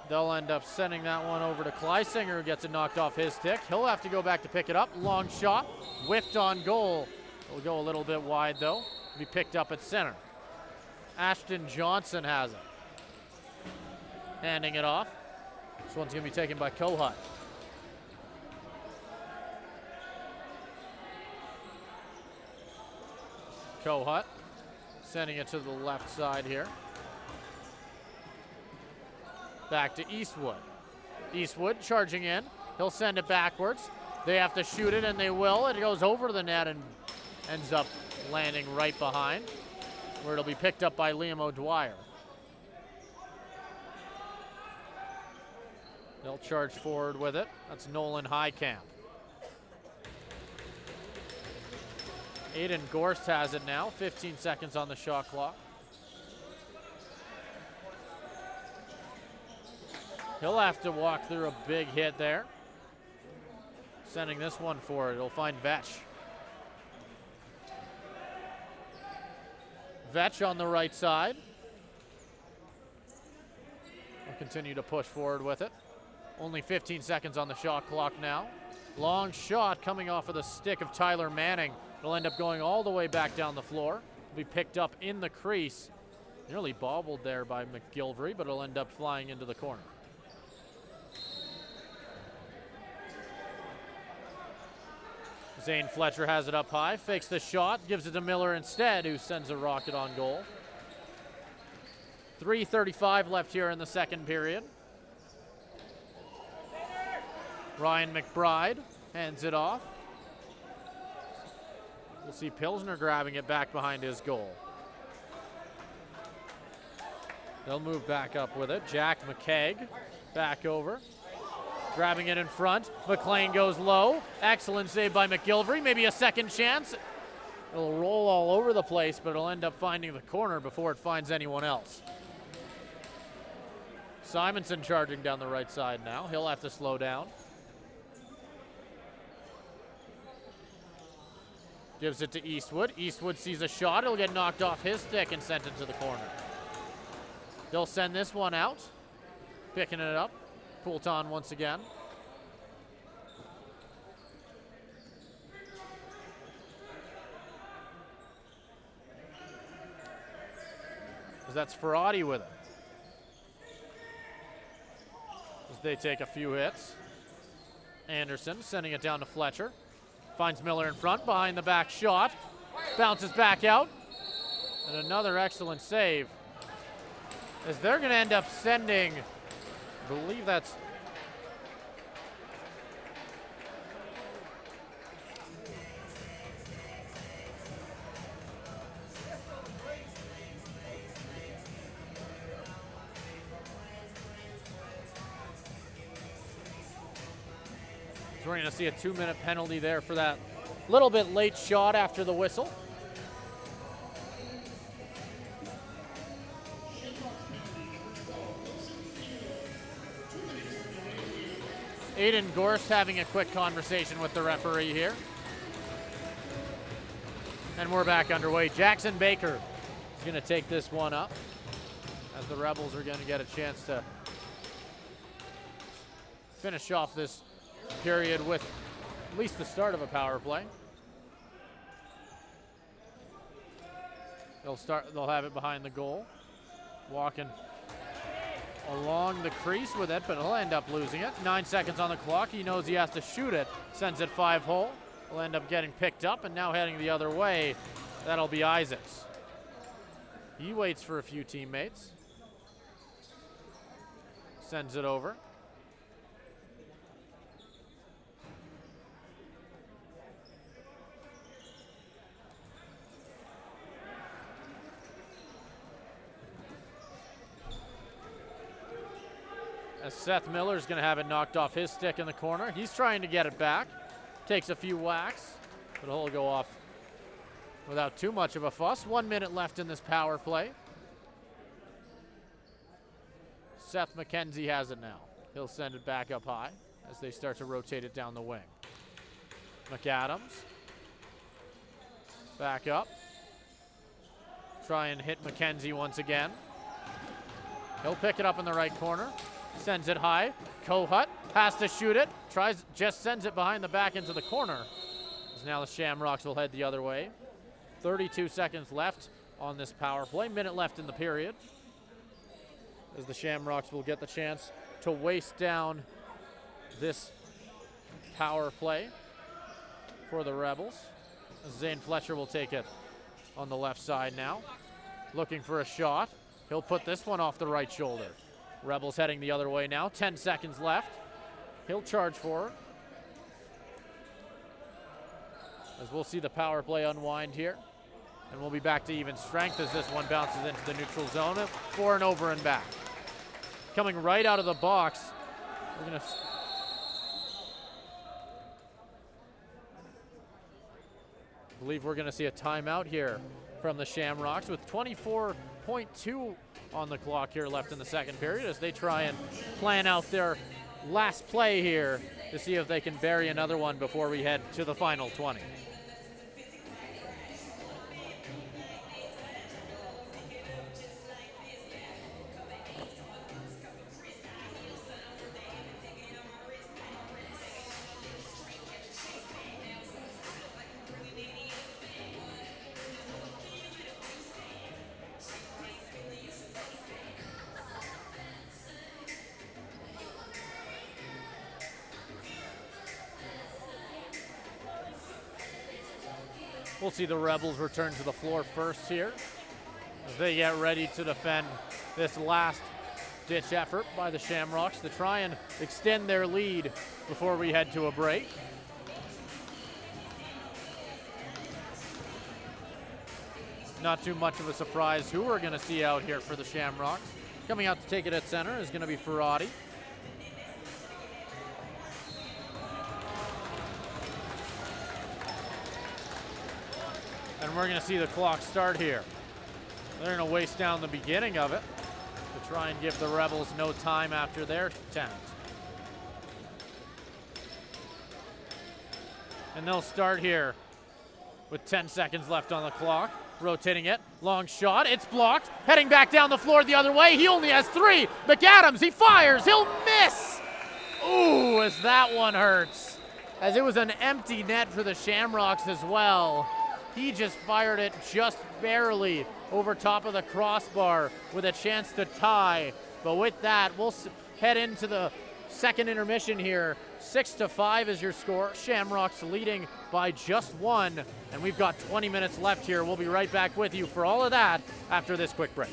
They'll end up sending that one over to Kleisinger, who gets it knocked off his stick. He'll have to go back to pick it up. Long shot, whipped on goal. It'll go a little bit wide though. Be picked up at center. Ashton Johnson has it. Handing it off. This one's gonna be taken by Kohut. Kohut sending it to the left side here. Back to Eastwood. Eastwood charging in. He'll send it backwards. They have to shoot it, and they will. It goes over the net and ends up landing right behind, where it'll be picked up by Liam O'Dwyer. They'll charge forward with it. That's Nolan Highcamp. Aiden Gorst has it now. 15 seconds on the shot clock. He'll have to walk through a big hit there. Sending this one forward. He'll find Vetch. Vetch on the right side. We'll continue to push forward with it. Only 15 seconds on the shot clock now. Long shot coming off of the stick of Tyler Manning. It'll end up going all the way back down the floor. It'll be picked up in the crease. Nearly bobbled there by McGilvery, but it'll end up flying into the corner. Zane Fletcher has it up high, fakes the shot, gives it to Miller instead, who sends a rocket on goal. 3:35 left here in the second period. Ryan McBride hands it off. We'll see Pilsner grabbing it back behind his goal. They'll move back up with it. Jack McKeag Back over. Grabbing it in front. McLean goes low. Excellent save by McGilvery. Maybe a second chance. It'll roll all over the place, but it'll end up finding the corner before it finds anyone else. Simonson charging down the right side now. He'll have to slow down. Gives it to Eastwood. Eastwood sees a shot. He'll get knocked off his stick and sent into the corner. He'll send this one out. Picking it up. Poulton once again. That's Ferrati with it. As they take a few hits. Anderson sending it down to Fletcher. Finds Miller in front, behind the back shot. Bounces back out. And another excellent save. As they're going to end up sending, I believe that's we're going to see a 2-minute penalty there for that little bit late shot after the whistle. Aiden Gorst having a quick conversation with the referee here. And we're back underway. Jackson Baker is going to take this one up as the Rebels are going to get a chance to finish off this period with at least the start of a power play. They'll have it behind the goal. Walking along the crease with it, but he'll end up losing it. 9 seconds on the clock. He knows he has to shoot it. Sends it 5-hole. Will end up getting picked up, and now heading the other way. That'll be Isaacs. He waits for a few teammates. Sends it over. As Seth Miller's going to have it knocked off his stick in the corner. He's trying to get it back. Takes a few whacks, but he'll go off without too much of a fuss. 1 minute left in this power play. Seth McKenzie has it now. He'll send it back up high as they start to rotate it down the wing. McAdams. Back up. Try and hit McKenzie once again. He'll pick it up in the right corner. Sends it high. Kohut has to shoot it. Just sends it behind the back into the corner. As now the Shamrocks will head the other way. 32 seconds left on this power play. Minute left in the period. As the Shamrocks will get the chance to waste down this power play for the Rebels. Zane Fletcher will take it on the left side now. Looking for a shot. He'll put this one off the right shoulder. Rebels heading the other way now. 10 seconds left. He'll charge forward. As we'll see the power play unwind here. And we'll be back to even strength as this one bounces into the neutral zone for an over and back. Coming right out of the box. We're going to believe we're going to see a timeout here from the Shamrocks with 24.2 on the clock here left in the second period as they try and plan out their last play here to see if they can bury another one before we head to the final 20. We'll see the Rebels return to the floor first here as they get ready to defend this last ditch effort by the Shamrocks to try and extend their lead before we head to a break. Not too much of a surprise who we're going to see out here for the Shamrocks. Coming out to take it at center is going to be Ferrati. And we're going to see the clock start here. They're going to waste down the beginning of it to try and give the Rebels no time after their attempt. And they'll start here with 10 seconds left on the clock. Rotating it, long shot, it's blocked. Heading back down the floor the other way, he only has 3. McAdams, he fires, he'll miss! Ooh, as that one hurts. As it was an empty net for the Shamrocks as well. He just fired it just barely over top of the crossbar with a chance to tie. But with that, we'll head into the second intermission here. 6-5 is your score. Shamrocks leading by just 1. And we've got 20 minutes left here. We'll be right back with you for all of that after this quick break.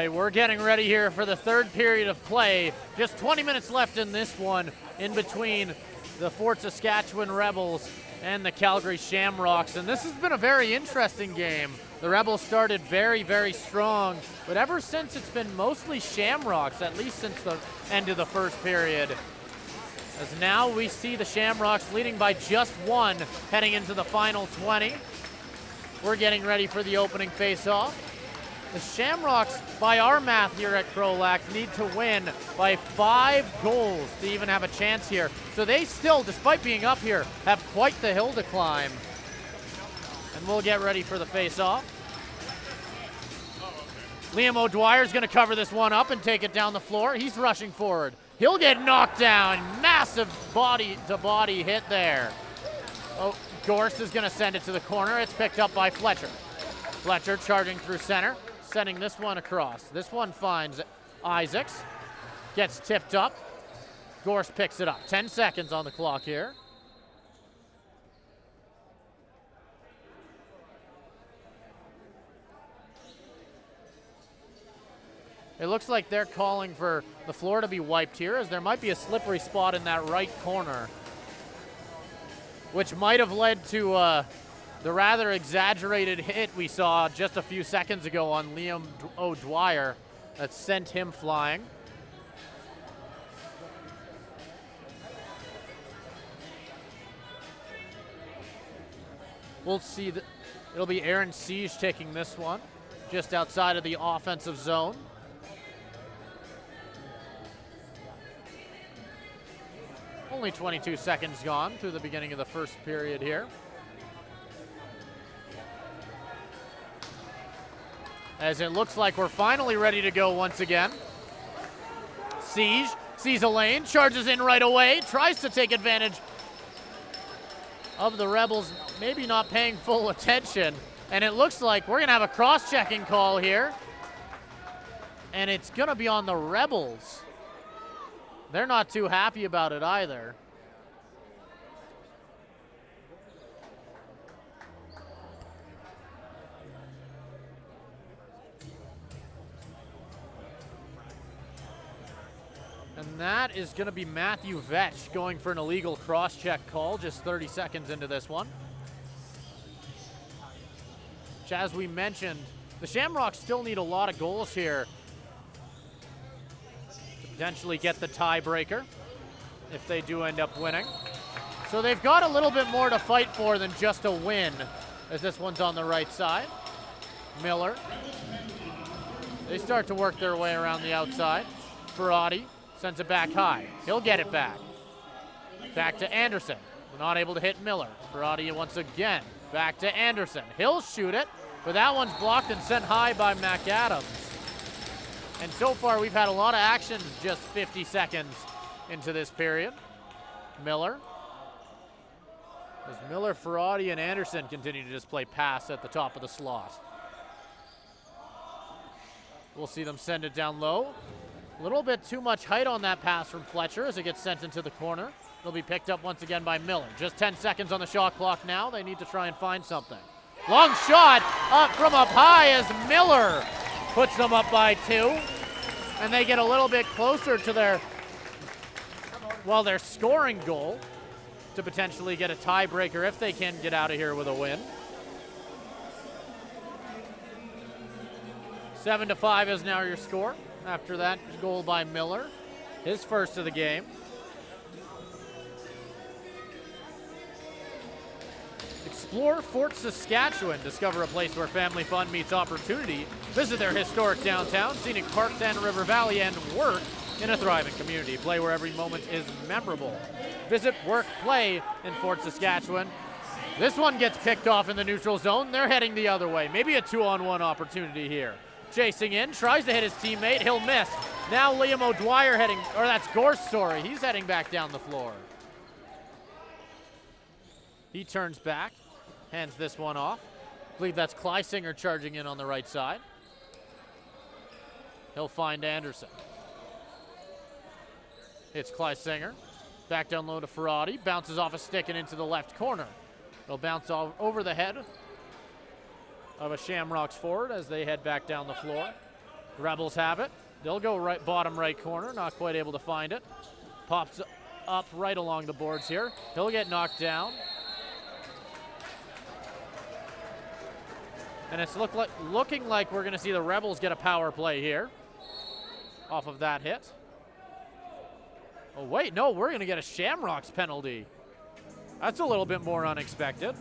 right, we're getting ready here for the third period of play. Just 20 minutes left in this one, in between the Fort Saskatchewan Rebels and the Calgary Shamrocks. And this has been a very interesting game. The Rebels started very, very strong, but ever since it's been mostly Shamrocks, at least since the end of the first period. As now we see the Shamrocks leading by just one heading into the final 20. We're getting ready for the opening face-off. The Shamrocks, by our math here at CROW LAX, need to win by 5 goals to even have a chance here. So they still, despite being up here, have quite the hill to climb. And we'll get ready for the face-off. Liam O'Dwyer's going to cover this one up and take it down the floor. He's rushing forward. He'll get knocked down. Massive body-to-body hit there. Oh, Gorst is going to send it to the corner. It's picked up by Fletcher. Fletcher charging through center, sending this one across. This one finds Isaacs. Gets tipped up. Gorst picks it up. 10 seconds on the clock here. It looks like they're calling for the floor to be wiped here, as there might be a slippery spot in that right corner, which might have led to the rather exaggerated hit we saw just a few seconds ago on Liam O'Dwyer that sent him flying. We'll see that it'll be Aaron Siege taking this one, just outside of the offensive zone. Only 22 seconds gone through the beginning of the first period here. As it looks like we're finally ready to go once again. Siege sees a lane, charges in right away, tries to take advantage of the Rebels maybe not paying full attention. And it looks like we're gonna have a cross-checking call here. And it's gonna be on the Rebels. They're not too happy about it either. And that is going to be Matthew Vetch going for an illegal cross-check call just 30 seconds into this one. Which, as we mentioned, the Shamrocks still need a lot of goals here to potentially get the tiebreaker if they do end up winning. So they've got a little bit more to fight for than just a win, as this one's on the right side. Miller. They start to work their way around the outside. Ferrati sends it back high. He'll get it back. Back to Anderson. Not able to hit Miller. Ferrati once again. Back to Anderson. He'll shoot it, but that one's blocked and sent high by McAdams. And so far, we've had a lot of actions just 50 seconds into this period. Miller. As Miller, Ferrati, and Anderson continue to just play pass at the top of the slot. We'll see them send it down low. A little bit too much height on that pass from Fletcher as it gets sent into the corner. It'll be picked up once again by Miller. Just 10 seconds on the shot clock now. They need to try and find something. Long shot up from up high as Miller puts them up by 2. And they get a little bit closer to their scoring goal to potentially get a tiebreaker if they can get out of here with a win. 7-5 is now your score. After that goal by Miller, his first of the game. Explore Fort Saskatchewan. Discover a place where family fun meets opportunity. Visit their historic downtown, scenic parks and river valley, and work in a thriving community. Play where every moment is memorable. Visit Work Play in Fort Saskatchewan. This one gets picked off in the neutral zone. They're heading the other way. Maybe a 2-on-1 opportunity here. Chasing in, tries to hit his teammate, he'll miss. Now Liam O'Dwyer heading, or that's Gorst, sorry. He's heading back down the floor. He turns back, hands this one off. I believe that's Kleisinger charging in on the right side. He'll find Anderson. It's Kleisinger. Back down low to Ferrati, bounces off a stick and into the left corner. It'll bounce over the head of a Shamrocks forward as they head back down the floor. Rebels have it. They'll go right, bottom right corner, not quite able to find it. Pops up right along the boards here. He'll get knocked down. And it's looking like we're gonna see the Rebels get a power play here off of that hit. Oh wait, no, we're gonna get a Shamrocks penalty. That's a little bit more unexpected.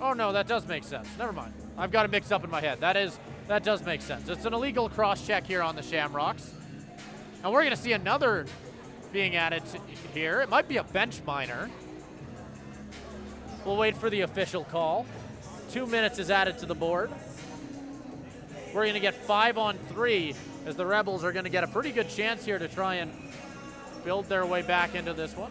Oh no, that does make sense. Never mind. I've got it mixed up in my head. That does make sense. It's an illegal cross check here on the Shamrocks. And we're gonna see another being added here. It might be a bench minor. We'll wait for the official call. 2 minutes is added to the board. We're gonna get 5-on-3 as the Rebels are gonna get a pretty good chance here to try and build their way back into this one.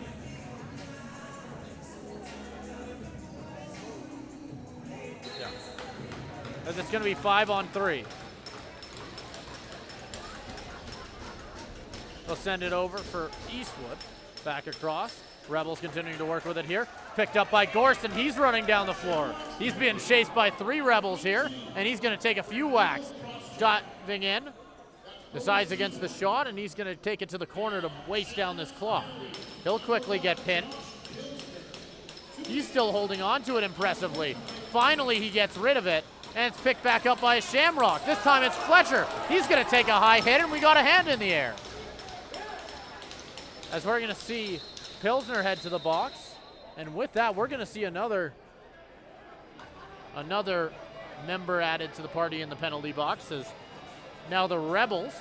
Yeah. As it's gonna be 5-on-3. They'll send it over for Eastwood. Back across. Rebels continuing to work with it here. Picked up by Gorst, and he's running down the floor. He's being chased by 3 Rebels here, and he's going to take a few whacks. Diving in, decides against the shot, and he's going to take it to the corner to waste down this clock. He'll quickly get pinned. He's still holding on to it impressively. Finally, he gets rid of it, and it's picked back up by a Shamrock. This time it's Fletcher. He's going to take a high hit, and we got a hand in the air. As we're going to see Pilsner head to the box, and with that, we're going to see another member added to the party in the penalty box. As now the Rebels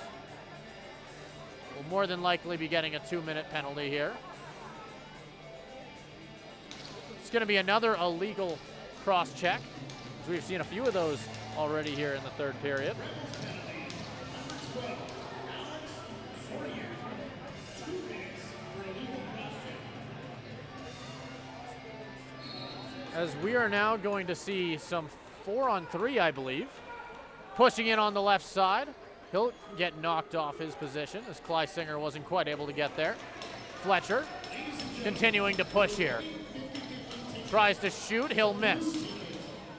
will more than likely be getting a 2-minute penalty here. It's going to be another illegal cross check, as we've seen a few of those already here in the third period. As we are now going to see some 4-on-3, I believe. Pushing in on the left side. He'll get knocked off his position as Kleisinger wasn't quite able to get there. Fletcher continuing to push here. Tries to shoot, he'll miss.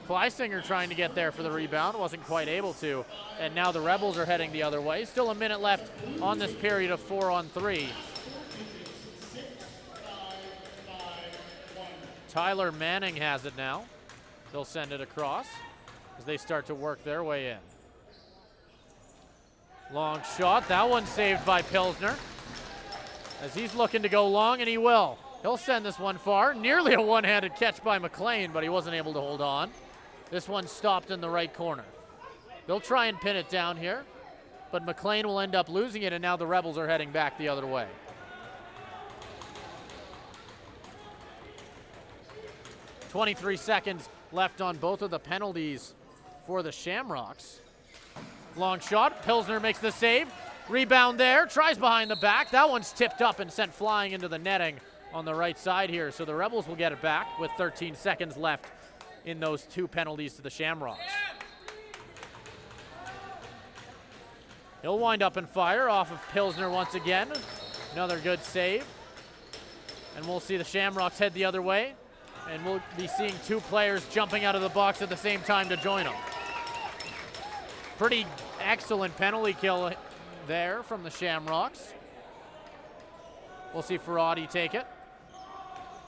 Kleisinger trying to get there for the rebound, wasn't quite able to. And now the Rebels are heading the other way. Still a minute left on this period of 4-on-3. Tyler Manning has it now. They'll send it across as they start to work their way in. Long shot, that one's saved by Pilsner. As he's looking to go long, and he will. He'll send this one far. Nearly a one-handed catch by McLean, but he wasn't able to hold on. This one stopped in the right corner. They'll try and pin it down here, but McLean will end up losing it, and now the Rebels are heading back the other way. 23 seconds left on both of the penalties for the Shamrocks. Long shot, Pilsner makes the save. Rebound there, tries behind the back. That one's tipped up and sent flying into the netting on the right side here. So the Rebels will get it back with 13 seconds left in those 2 penalties to the Shamrocks. He'll wind up and fire off of Pilsner once again. Another good save. And we'll see the Shamrocks head the other way. And we'll be seeing 2 players jumping out of the box at the same time to join them. Pretty excellent penalty kill there from the Shamrocks. We'll see Ferrati take it.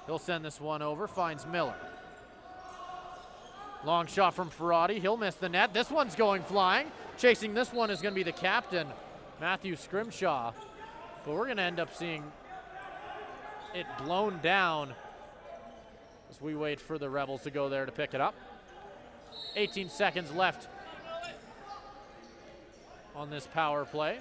He'll send this one over, finds Miller. Long shot from Ferrati, he'll miss the net. This one's going flying. Chasing this one is gonna be the captain, Matthew Scrimshaw. But we're gonna end up seeing it blown down as we wait for the Rebels to go there to pick it up. 18 seconds left on this power play.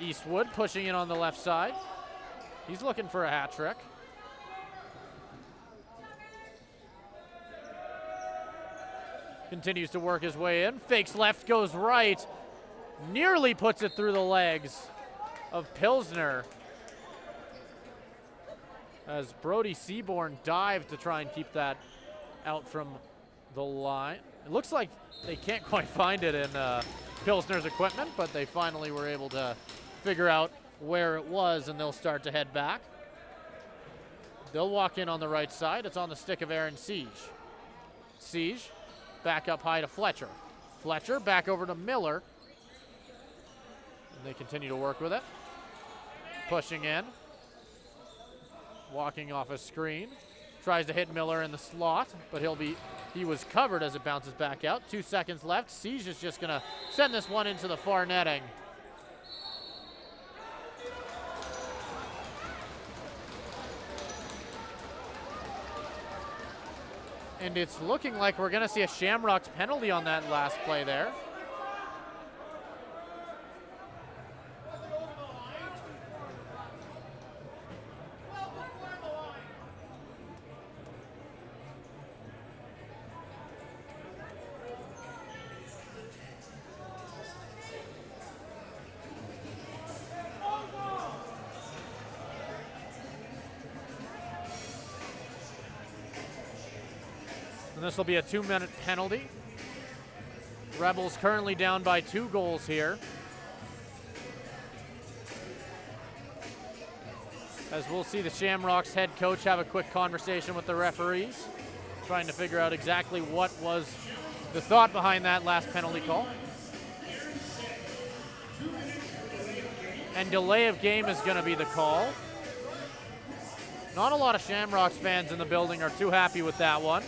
Eastwood pushing in on the left side. He's looking for a hat trick. Continues to work his way in. Fakes left, goes right. Nearly puts it through the legs of Pilsner as Brody Seaborn dived to try and keep that out from the line. It looks like they can't quite find it in Pilsner's equipment, but they finally were able to figure out where it was, and they'll start to head back. They'll walk in on the right side. It's on the stick of Aaron Siege. Siege back up high to Fletcher. Fletcher back over to Miller. And they continue to work with it. Pushing in. Walking off a screen. Tries to hit Miller in the slot, but he was covered as it bounces back out. 2 seconds left. Siege is just going to send this one into the far netting. And it's looking like we're going to see a Shamrocks penalty on that last play there. And this will be a 2-minute penalty. Rebels currently down by 2 goals here. As we'll see the Shamrocks head coach have a quick conversation with the referees, trying to figure out exactly what was the thought behind that last penalty call. And delay of game is going to be the call. Not a lot of Shamrocks fans in the building are too happy with that one.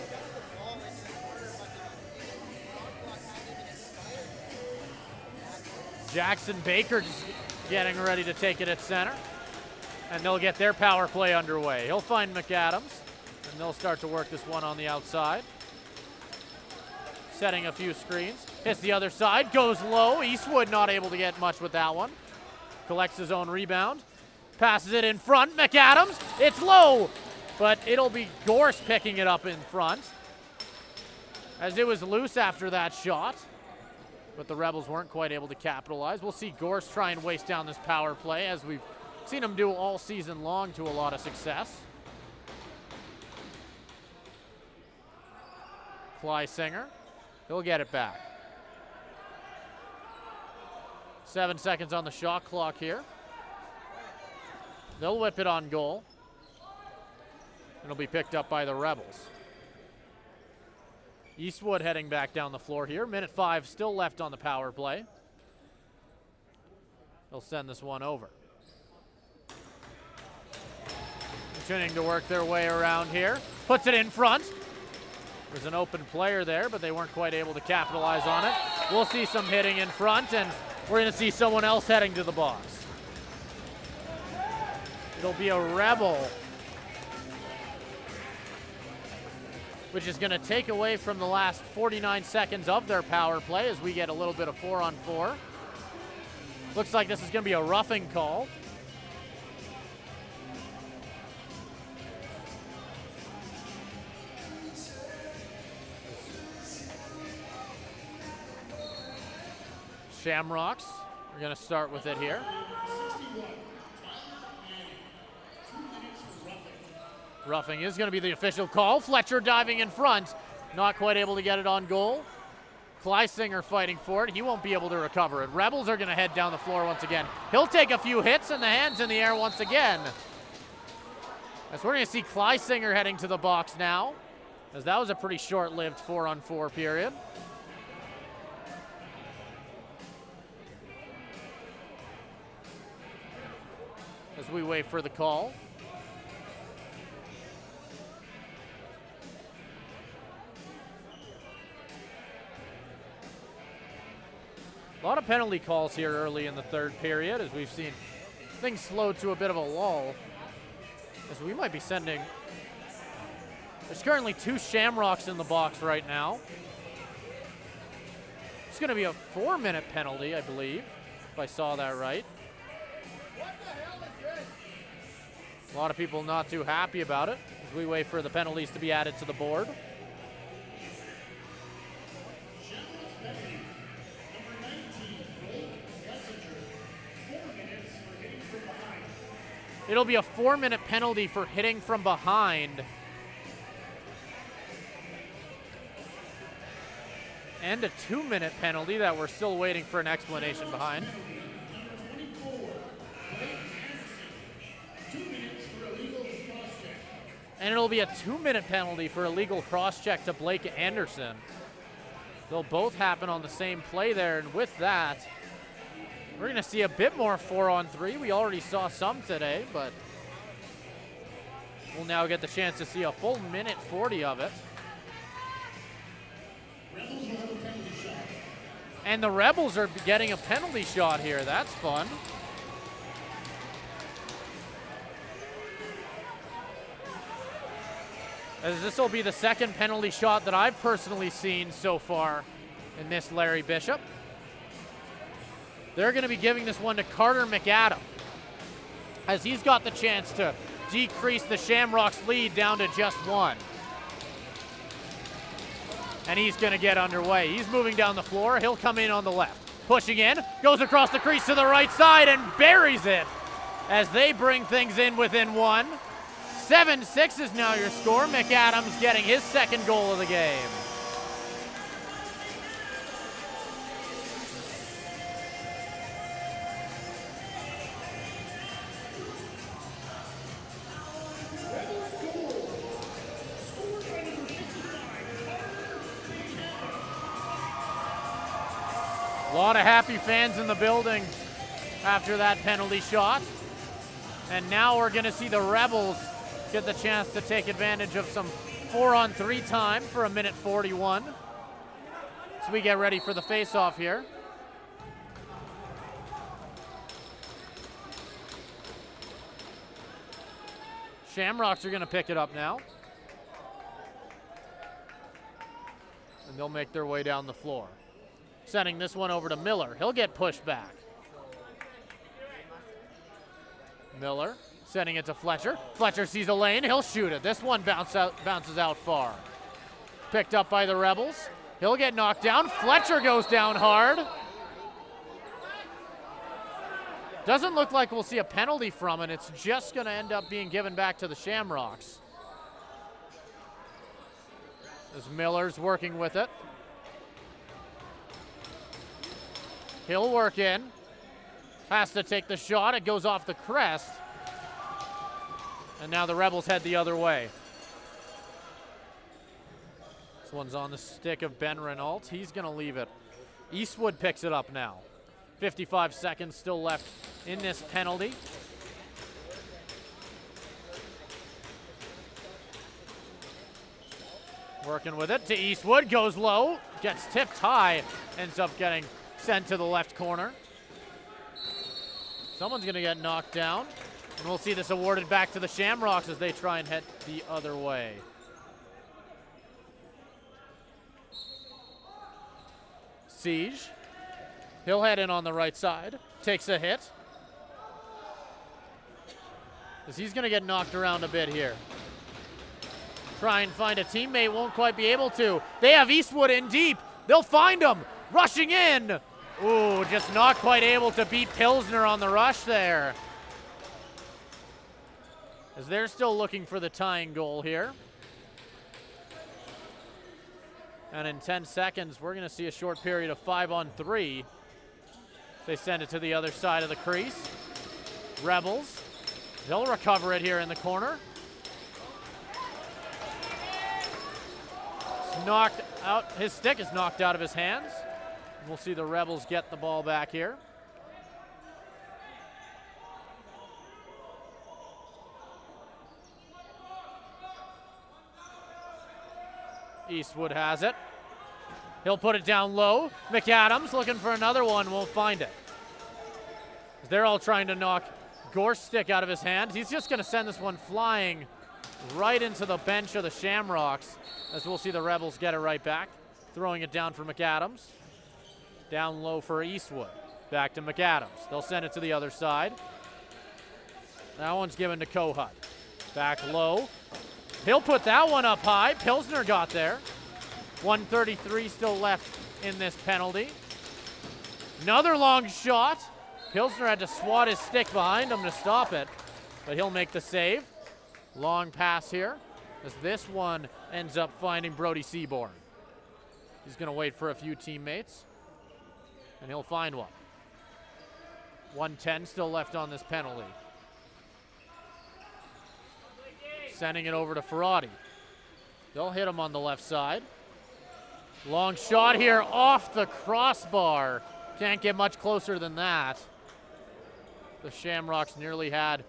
Jackson Baker just getting ready to take it at center. And they'll get their power play underway. He'll find McAdams, and they'll start to work this one on the outside. Setting a few screens. Hits the other side, goes low. Eastwood not able to get much with that one. Collects his own rebound. Passes it in front. McAdams, it's low, but it'll be Gorse picking it up in front, as it was loose after that shot. But the Rebels weren't quite able to capitalize. We'll see Gorse try and waste down this power play, as we've seen him do all season long to a lot of success. Kleisinger, he'll get it back. 7 seconds on the shot clock here. They'll whip it on goal. It'll be picked up by the Rebels. Eastwood heading back down the floor here. 1:05 still left on the power play. They'll send this one over. Continuing to work their way around here. Puts it in front. There's an open player there, but they weren't quite able to capitalize on it. We'll see some hitting in front, and we're going to see someone else heading to the box. It'll be a Rebel, which is going to take away from the last 49 seconds of their power play as we get a little bit of 4-on-4. Looks like this is going to be a roughing call. Shamrocks, we're going to start with it here. Roughing is going to be the official call. Fletcher diving in front, not quite able to get it on goal. Kleisinger fighting for it. He won't be able to recover it. Rebels are going to head down the floor once again. He'll take a few hits, and the hand's in the air once again. As we're going to see Kleisinger heading to the box now, as that was a pretty short-lived 4-on-4 period. As we wait for the call. A lot of penalty calls here early in the third period, as we've seen things slow to a bit of a lull. As we might be sending, there's currently 2 Shamrocks in the box right now. It's going to be a 4-minute penalty, I believe, if I saw that right. A lot of people not too happy about it as we wait for the penalties to be added to the board. It'll be a 4-minute penalty for hitting from behind. And a 2-minute penalty that we're still waiting for an explanation behind. And it'll be a 2-minute penalty for illegal cross-check to Blake Anderson. They'll both happen on the same play there, and with that, we're gonna see a bit more 4-on-3. We already saw some today, but we'll now get the chance to see a full minute 40 of it. And the Rebels are getting a penalty shot here. That's fun. As this will be the second penalty shot that I've personally seen so far in this Larry Bishop. They're going to be giving this one to Carter McAdam, as he's got the chance to decrease the Shamrocks lead down to just 1. And he's going to get underway. He's moving down the floor. He'll come in on the left. Pushing in, goes across the crease to the right side and buries it as they bring things in within 1. 7-6 is now your score. McAdams getting his second goal of the game. A lot of happy fans in the building after that penalty shot. And now we're going to see the Rebels get the chance to take advantage of some 4-on-3 time for 1:41. So we get ready for the face-off here. Shamrocks are going to pick it up now. And they'll make their way down the floor. Sending this one over to Miller. He'll get pushed back. Miller sending it to Fletcher. Fletcher sees a lane. He'll shoot it. This one bounces out far. Picked up by the Rebels. He'll get knocked down. Fletcher goes down hard. Doesn't look like we'll see a penalty from it. It's just going to end up being given back to the Shamrocks. As Miller's working with it. He'll work in. Has to take the shot. It goes off the crest. And now the Rebels head the other way. This one's on the stick of Ben Renault. He's going to leave it. Eastwood picks it up now. 55 seconds still left in this penalty. Working with it to Eastwood. Goes low. Gets tipped high. Ends up getting sent to the left corner. Someone's going to get knocked down. And we'll see this awarded back to the Shamrocks as they try and head the other way. Siege. He'll head in on the right side. Takes a hit. As he's going to get knocked around a bit here. Try and find a teammate. Won't quite be able to. They have Eastwood in deep. They'll find him. Rushing in. Ooh, just not quite able to beat Pilsner on the rush there. As they're still looking for the tying goal here. And in 10 seconds, we're going to see a short period of 5-on-3. They send it to the other side of the crease. Rebels, they'll recover it here in the corner. It's knocked out, his stick is knocked out of his hands. We'll see the Rebels get the ball back here. Eastwood has it. He'll put it down low. McAdams looking for another one, won't find it. They're all trying to knock Gorse's stick out of his hands. He's just going to send this one flying right into the bench of the Shamrocks, as we'll see the Rebels get it right back. Throwing it down for McAdams. Down low for Eastwood. Back to McAdams. They'll send it to the other side. That one's given to Kohut. Back low. He'll put that one up high. Pilsner got there. 1:33 still left in this penalty. Another long shot. Pilsner had to swat his stick behind him to stop it, but he'll make the save. Long pass here, as this one ends up finding Brody Seaborn. He's going to wait for a few teammates, and he'll find one. 1:10 still left on this penalty. sending it over to Ferrati. They'll hit him on the left side. Long shot here off the crossbar. Can't get much closer than that. The Shamrocks nearly had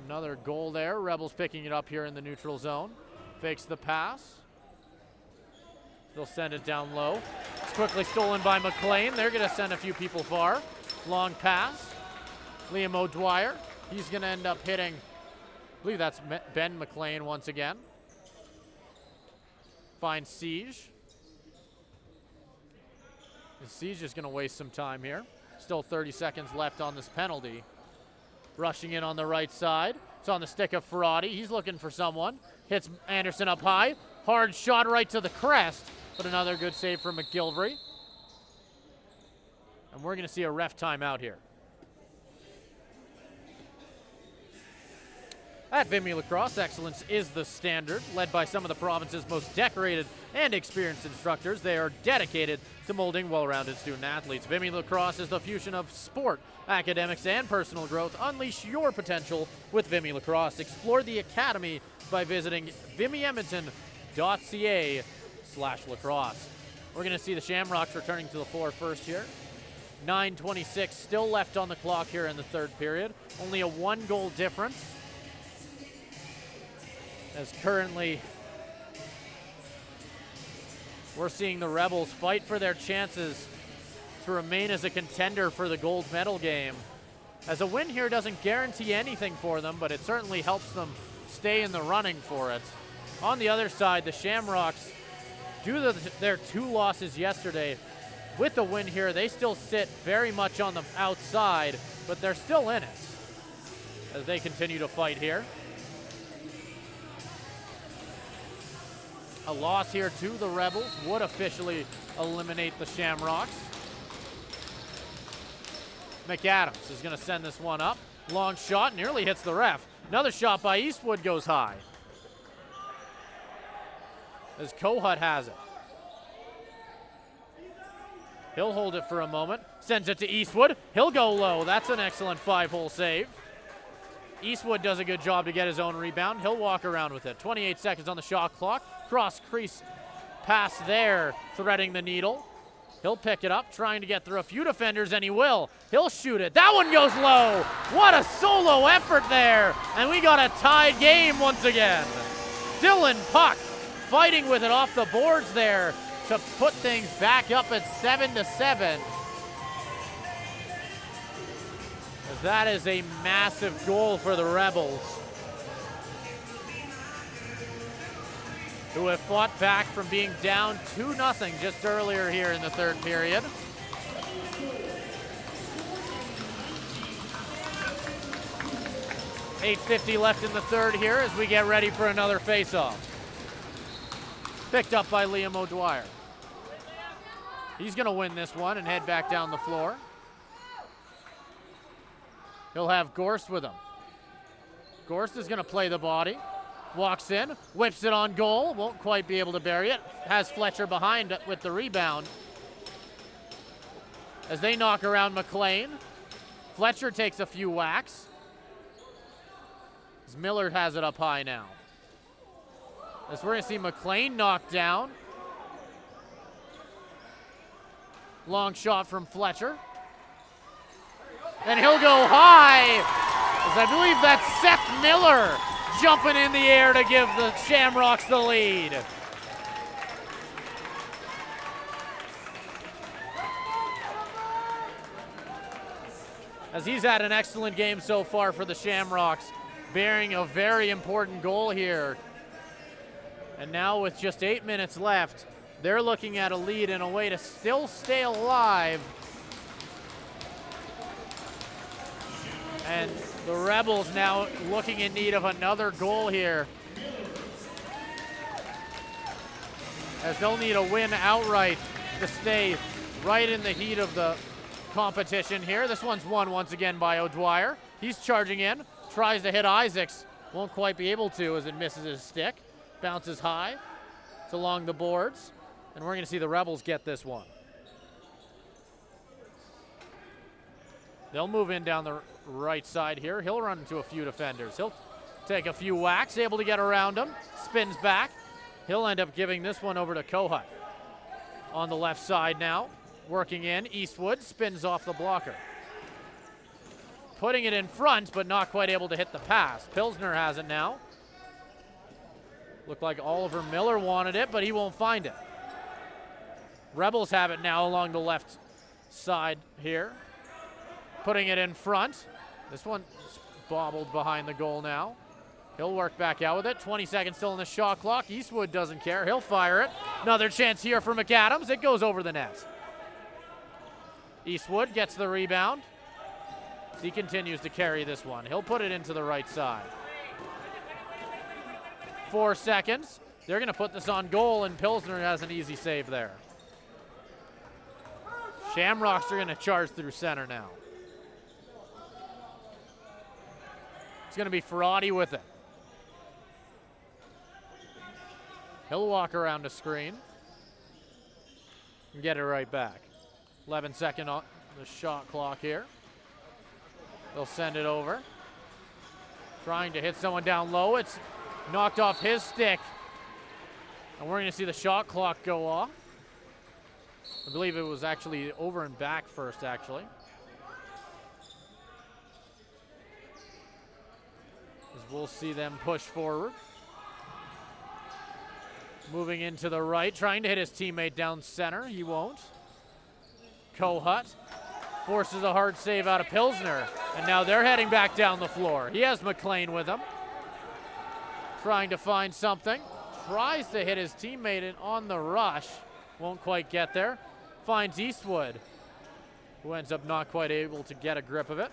another goal there. Rebels picking it up here in the neutral zone. Fakes the pass. They'll send it down low. It's quickly stolen by McLean. They're going to send a few people far. Long pass. Liam O'Dwyer. He's going to end up hitting, I believe that's Ben McLean once again. Finds Siege. And Siege is going to waste some time here. Still 30 seconds left on this penalty. Rushing in on the right side. It's on the stick of Ferrati. He's looking for someone. Hits Anderson up high. Hard shot right to the crest. But another good save from McGilvery. And we're going to see a ref timeout here. At Vimy Lacrosse, excellence is the standard. Led by some of the province's most decorated and experienced instructors, they are dedicated to molding well-rounded student athletes. Vimy Lacrosse is the fusion of sport, academics, and personal growth. Unleash your potential with Vimy Lacrosse. Explore the academy by visiting vimyedmonton.ca/lacrosse. We're going to see the Shamrocks returning to the floor first here. 9:26 still left on the clock here in the third period. Only a 1-goal difference. As currently, we're seeing the Rebels fight for their chances to remain as a contender for the gold medal game. As a win here doesn't guarantee anything for them, but it certainly helps them stay in the running for it. On the other side, the Shamrocks, due to their 2 losses yesterday, with the win here, they still sit very much on the outside, but they're still in it as they continue to fight here. A loss here to the Rebels would officially eliminate the Shamrocks. McAdams is going to send this one up. Long shot, nearly hits the ref. Another shot by Eastwood goes high. As Kohut has it. He'll hold it for a moment. Sends it to Eastwood. He'll go low. That's an excellent 5-hole save. Eastwood does a good job to get his own rebound. He'll walk around with it. 28 seconds on the shot clock. Cross crease pass there, threading the needle. He'll pick it up, trying to get through a few defenders, and he will. He'll shoot it. That one goes low. What a solo effort there. And we got a tied game once again. Dylan Puck fighting with it off the boards there to put things back up at 7-7. As that is a massive goal for the Rebels, who have fought back from being down 2-0 just earlier here in the third period. $8:50 left in the third here as we get ready for another face-off. Picked up by Liam O'Dwyer. He's going to win this one and head back down the floor. He'll have Gorst with him. Gorst is going to play the body. Walks in, whips it on goal. Won't quite be able to bury it. Has Fletcher behind with the rebound. As they knock around McLean. Fletcher takes a few whacks. As Millard has it up high now. As we're going to see McLean knocked down. Long shot from Fletcher. And he'll go high, as I believe that's Seth Miller jumping in the air to give the Shamrocks the lead. As he's had an excellent game so far for the Shamrocks, bearing a very important goal here. And now with just 8 minutes left, they're looking at a lead in a way to still stay alive. And the Rebels now looking in need of another goal here, as they'll need a win outright to stay right in the heat of the competition here. This one's won once again by O'Dwyer. He's charging in, tries to hit Isaacs, won't quite be able to as it misses his stick. Bounces high, it's along the boards, and we're going to see the Rebels get this one. They'll move in down the right side here. He'll run into a few defenders. He'll take a few whacks, able to get around him, spins back. He'll end up giving this one over to Kohut. On the left side now, working in, Eastwood spins off the blocker. Putting it in front, but not quite able to hit the pass. Pilsner has it now. Looked like Oliver Miller wanted it, but he won't find it. Rebels have it now along the left side here. Putting it in front. This one's bobbled behind the goal now. He'll work back out with it. 20 seconds still in the shot clock. Eastwood doesn't care. He'll fire it. Another chance here for McAdams. It goes over the net. Eastwood gets the rebound. He continues to carry this one. He'll put it into the right side. 4 seconds. They're going to put this on goal, and Pilsner has an easy save there. Shamrocks are going to charge through center now. It's going to be Ferrati with it. He'll walk around the screen and get it right back. 11-second on the shot clock here. They'll send it over. Trying to hit someone down low. It's knocked off his stick. And we're going to see the shot clock go off. I believe it was actually over and back first, actually. As we'll see them push forward. Moving into the right, trying to hit his teammate down center. He won't. Kohut forces a hard save out of Pilsner. And now they're heading back down the floor. He has McLean with him. Trying to find something. Tries to hit his teammate on the rush. Won't quite get there. Finds Eastwood, who ends up not quite able to get a grip of it.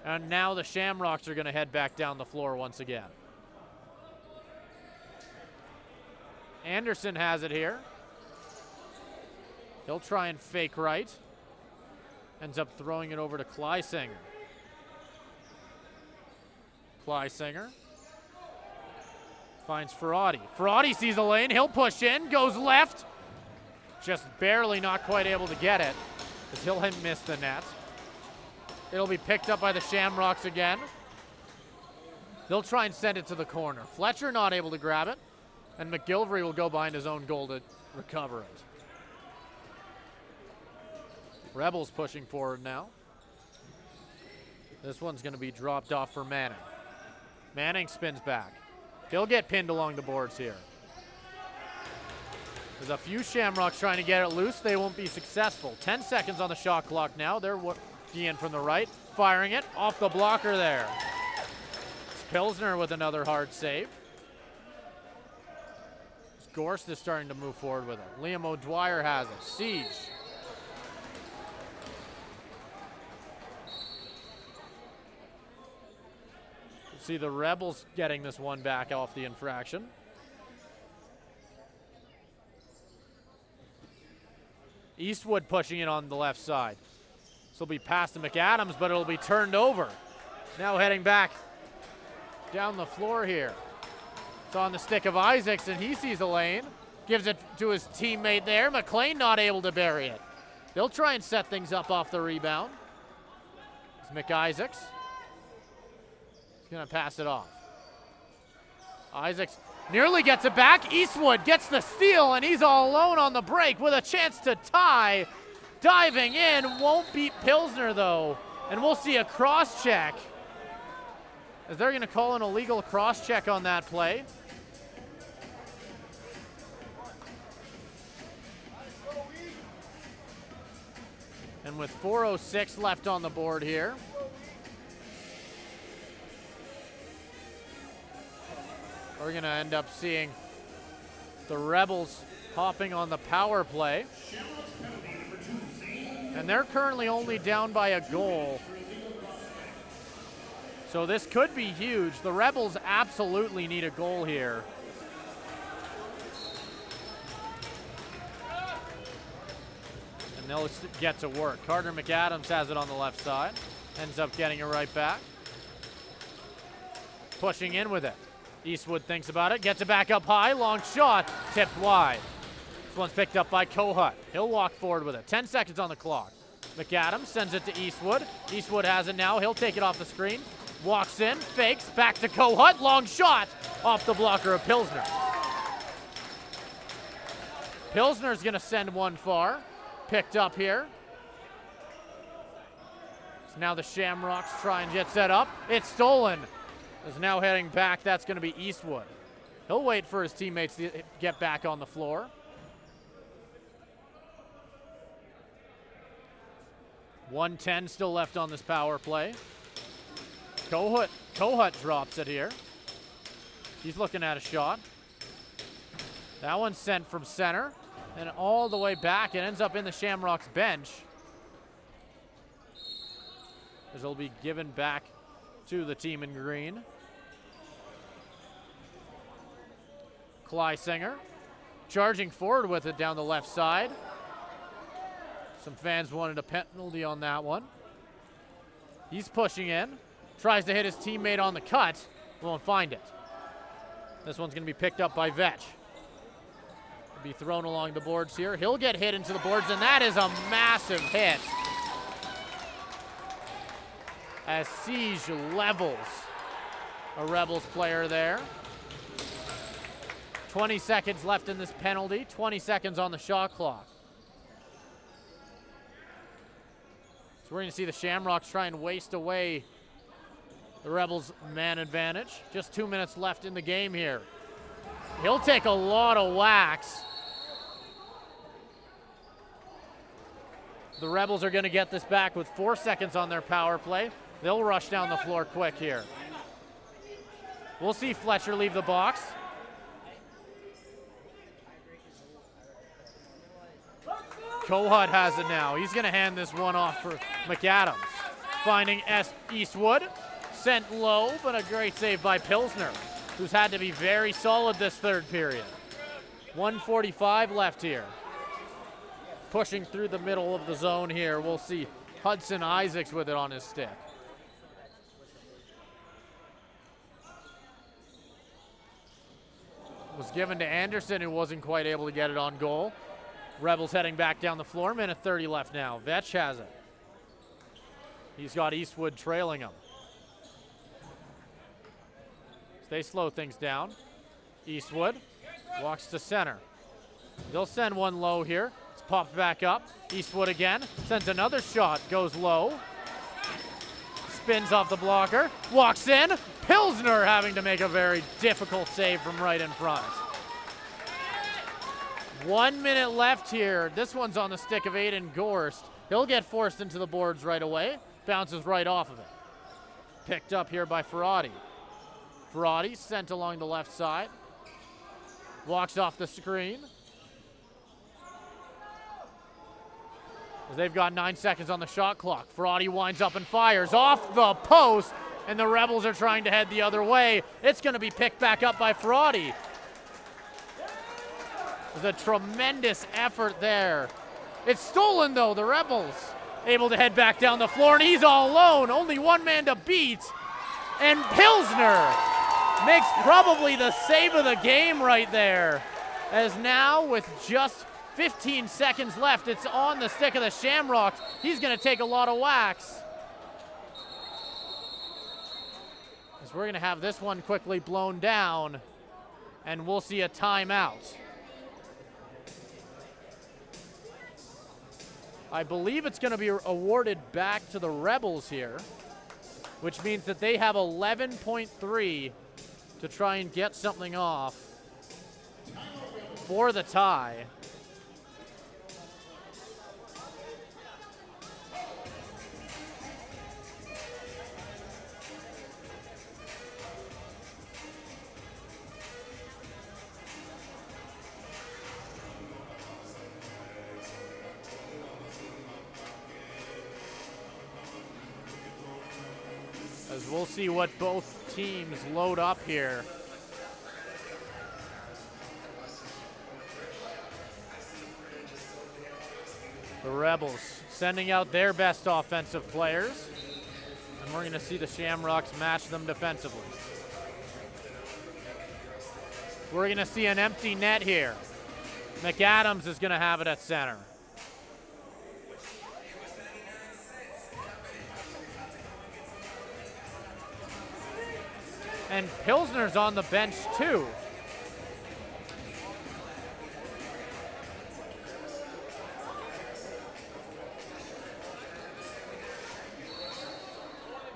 And now the Shamrocks are going to head back down the floor once again. Anderson has it here. He'll try and fake right. Ends up throwing it over to Kleisinger. Kleisinger finds Ferrati. Ferrati sees a lane. He'll push in. Goes left. Just barely not quite able to get it, as he'll miss the net. It'll be picked up by the Shamrocks again. They'll try and send it to the corner. Fletcher not able to grab it, and McGilvery will go behind his own goal to recover it. Rebels pushing forward now. This one's going to be dropped off for Manning. Manning spins back. He'll get pinned along the boards here. There's a few Shamrocks trying to get it loose. They won't be successful. 10 seconds on the shot clock now. They're in from the right, firing it off the blocker there. It's Pilsner with another hard save. Gorst is starting to move forward with it. Liam O'Dwyer has it. Siege. See the Rebels getting this one back off the infraction. Eastwood pushing it on the left side. This will be passed to McAdams, but it'll be turned over. Now heading back down the floor here. It's on the stick of Isaacs, and he sees a lane. Gives it to his teammate there. McLean not able to bury it. They'll try and set things up off the rebound. It's McIsaacs. He's going to pass it off. Isaacs nearly gets it back. Eastwood gets the steal, and he's all alone on the break with a chance to tie. Diving in, won't beat Pilsner though. And we'll see a cross check, as they're going to call an illegal cross check on that play. And with 4:06 left on the board here, we're going to end up seeing the Rebels hopping on the power play. And they're currently only down by a goal. So this could be huge. The Rebels absolutely need a goal here. And they'll get to work. Carter McAdams has it on the left side. Ends up getting it right back. Pushing in with it. Eastwood thinks about it, gets it back up high, long shot, tipped wide. This one's picked up by Kohut. He'll walk forward with it. 10 seconds on the clock. McAdams sends it to Eastwood. Eastwood has it now. He'll take it off the screen. Walks in, fakes, back to Kohut, long shot off the blocker of Pilsner. Pilsner's gonna send one far, picked up here. So now the Shamrocks try and get set up. It's stolen. Is now heading back, that's gonna be Eastwood. He'll wait for his teammates to get back on the floor. .110 still left on this power play. Kohut drops it here. He's looking at a shot. That one's sent from center and all the way back. It ends up in the Shamrocks bench. As it'll be given back to the team in green. Kleisinger charging forward with it down the left side. Some fans wanted a penalty on that one. He's pushing in. Tries to hit his teammate on the cut. Won't find it. This one's going to be picked up by Vetch. Be thrown along the boards here. He'll get hit into the boards, and that is a massive hit. As Siege levels a Rebels player there. 20 seconds left in this penalty. 20 seconds on the shot clock. So we're going to see the Shamrocks try and waste away the Rebels' man advantage. Just 2 minutes left in the game here. He'll take a lot of whacks. The Rebels are going to get this back with 4 seconds on their power play. They'll rush down the floor quick here. We'll see Fletcher leave the box. Kohut has it now. He's going to hand this one off for McAdams. Finding Eastwood. Sent low, but a great save by Pilsner, who's had to be very solid this third period. 1:45 left here. Pushing through the middle of the zone here. We'll see Hudson Isaacs with it on his stick. Was given to Anderson, who wasn't quite able to get it on goal. Rebels heading back down the floor. Minute 30 left now. Vetch has it. He's got Eastwood trailing him. They slow things down. Eastwood walks to center. They'll send one low here. It's popped back up. Eastwood again. Sends another shot. Goes low. Spins off the blocker. Walks in. Pilsner having to make a very difficult save from right in front. 1 minute left here. This one's on the stick of Aiden Gorst. He'll get forced into the boards right away. Bounces right off of it. Picked up here by Ferrati. Ferrati sent along the left side. Walks off the screen. As they've got 9 seconds on the shot clock. Ferrati winds up and fires off the post, and the Rebels are trying to head the other way. It's going to be picked back up by Ferrati. There's a tremendous effort there. It's stolen though, the Rebels able to head back down the floor, and he's all alone. Only one man to beat, and Pilsner makes probably the save of the game right there. As now with just 15 seconds left, it's on the stick of the Shamrocks. He's going to take a lot of whacks. As we're going to have this one quickly blown down, and we'll see a timeout. I believe it's going to be awarded back to the Rebels here, which means that they have 11.3 to try and get something off for the tie. As we'll see what both teams load up here. The Rebels sending out their best offensive players, and we're going to see the Shamrocks match them defensively. We're going to see an empty net here. McAdams is going to have it at center. And Pilsner's on the bench too.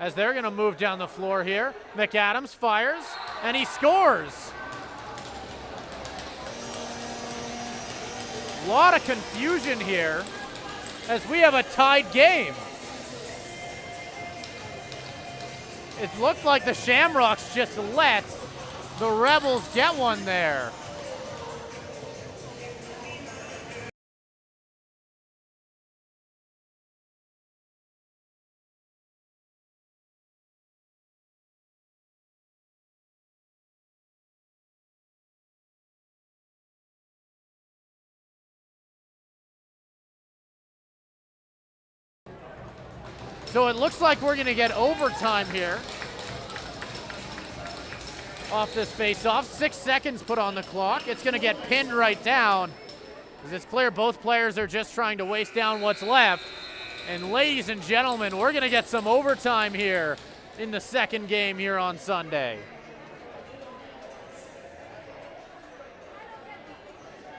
As they're gonna move down the floor here. McAdams fires, and he scores. A lot of confusion here as we have a tied game. It looked like the Shamrocks just let the Rebels get one there. So it looks like we're gonna get overtime here off this face-off. 6 seconds put on the clock. It's gonna get pinned right down. As it's clear both players are just trying to waste down what's left. And ladies and gentlemen, we're gonna get some overtime here in the second game here on Sunday.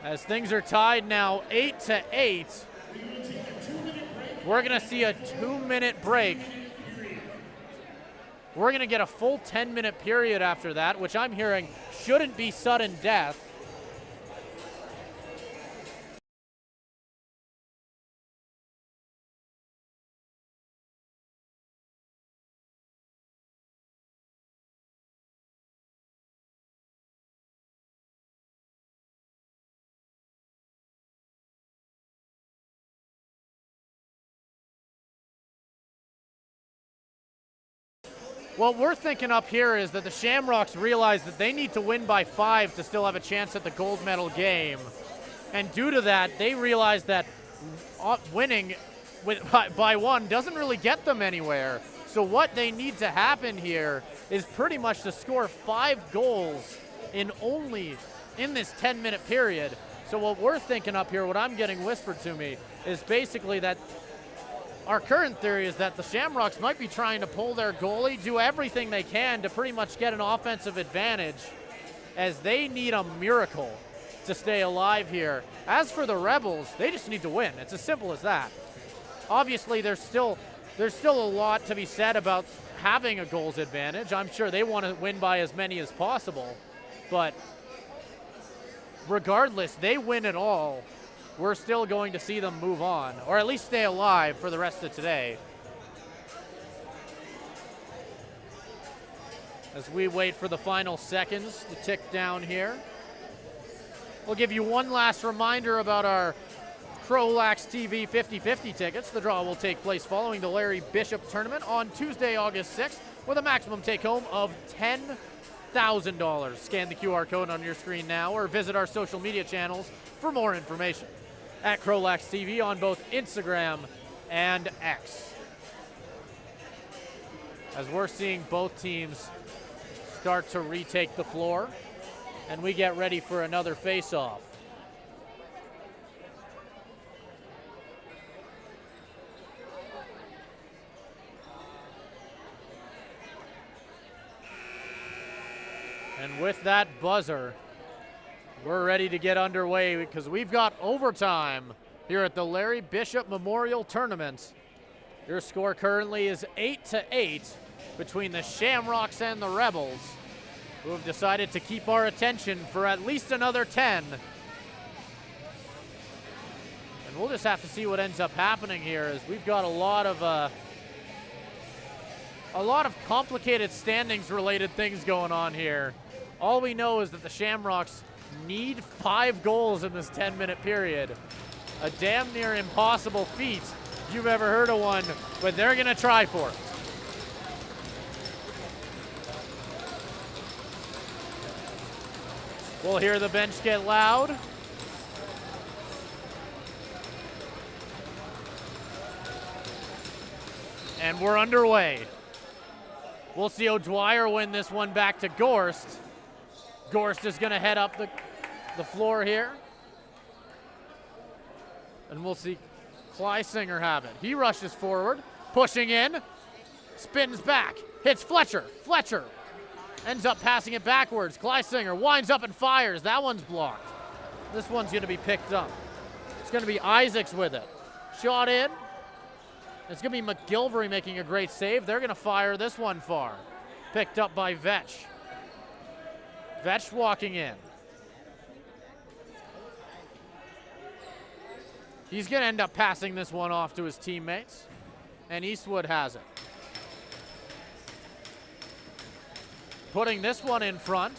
As things are tied now 8-8. We're gonna see a 2-minute break. We're gonna get a full 10-minute period after that, which I'm hearing shouldn't be sudden death. What we're thinking up here is that the Shamrocks realize that they need to win by 5 to still have a chance at the gold medal game. And due to that, they realize that winning by 1 doesn't really get them anywhere. So what they need to happen here is pretty much to score 5 goals in this 10-minute period. So what we're thinking up here, what I'm getting whispered to me, is basically that our current theory is that the Shamrocks might be trying to pull their goalie, do everything they can to pretty much get an offensive advantage, as they need a miracle to stay alive here. As for the Rebels, they just need to win. It's as simple as that. Obviously, there's still a lot to be said about having a goals advantage. I'm sure they want to win by as many as possible, but regardless, they win it all, we're still going to see them move on, or at least stay alive for the rest of today. As we wait for the final seconds to tick down here. We'll give you one last reminder about our CROW LAX TV 50-50 tickets. The draw will take place following the Larry Bishop tournament on Tuesday, August 6th, with a maximum take-home of $10,000. Scan the QR code on your screen now or visit our social media channels for more information. At CROW LAX TV on both Instagram and X. As we're seeing both teams start to retake the floor, and we get ready for another face-off. And with that buzzer, we're ready to get underway because we've got overtime here at the Larry Bishop Memorial Tournament. Your score currently is 8-8 between the Shamrocks and the Rebels, who have decided to keep our attention for at least another 10. And we'll just have to see what ends up happening here, as we've got a lot of complicated standings related things going on here. All we know is that the Shamrocks need 5 goals in this 10-minute period. A damn near impossible feat if you've ever heard of one, but they're gonna try for it. We'll hear the bench get loud. And we're underway. We'll see O'Dwyer win this one back to Gorst. Gorst is gonna head up the floor here. And we'll see Kleisinger have it. He rushes forward, pushing in, spins back, hits Fletcher. Fletcher ends up passing it backwards. Kleisinger winds up and fires. That one's blocked. This one's going to be picked up. It's going to be Isaacs with it. Shot in. It's going to be McGilvery making a great save. They're going to fire this one far. Picked up by Vetch. Vetch walking in. He's going to end up passing this one off to his teammates, and Eastwood has it. Putting this one in front.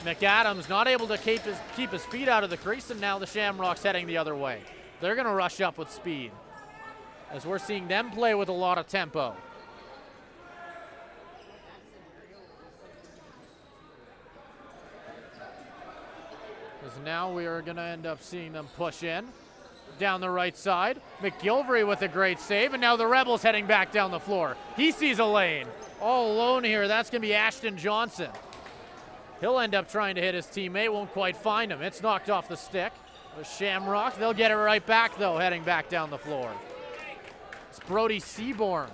McAdams not able to keep his feet out of the crease, and now the Shamrocks heading the other way. They're going to rush up with speed, as we're seeing them play with a lot of tempo. Because now we are going to end up seeing them push in. Down the right side. McGilvery with a great save, and now the Rebels heading back down the floor. He sees a lane. All alone here, that's going to be Ashton Johnson. He'll end up trying to hit his teammate, won't quite find him. It's knocked off the stick. The Shamrocks, they'll get it right back though, heading back down the floor. It's Brody Seaborn.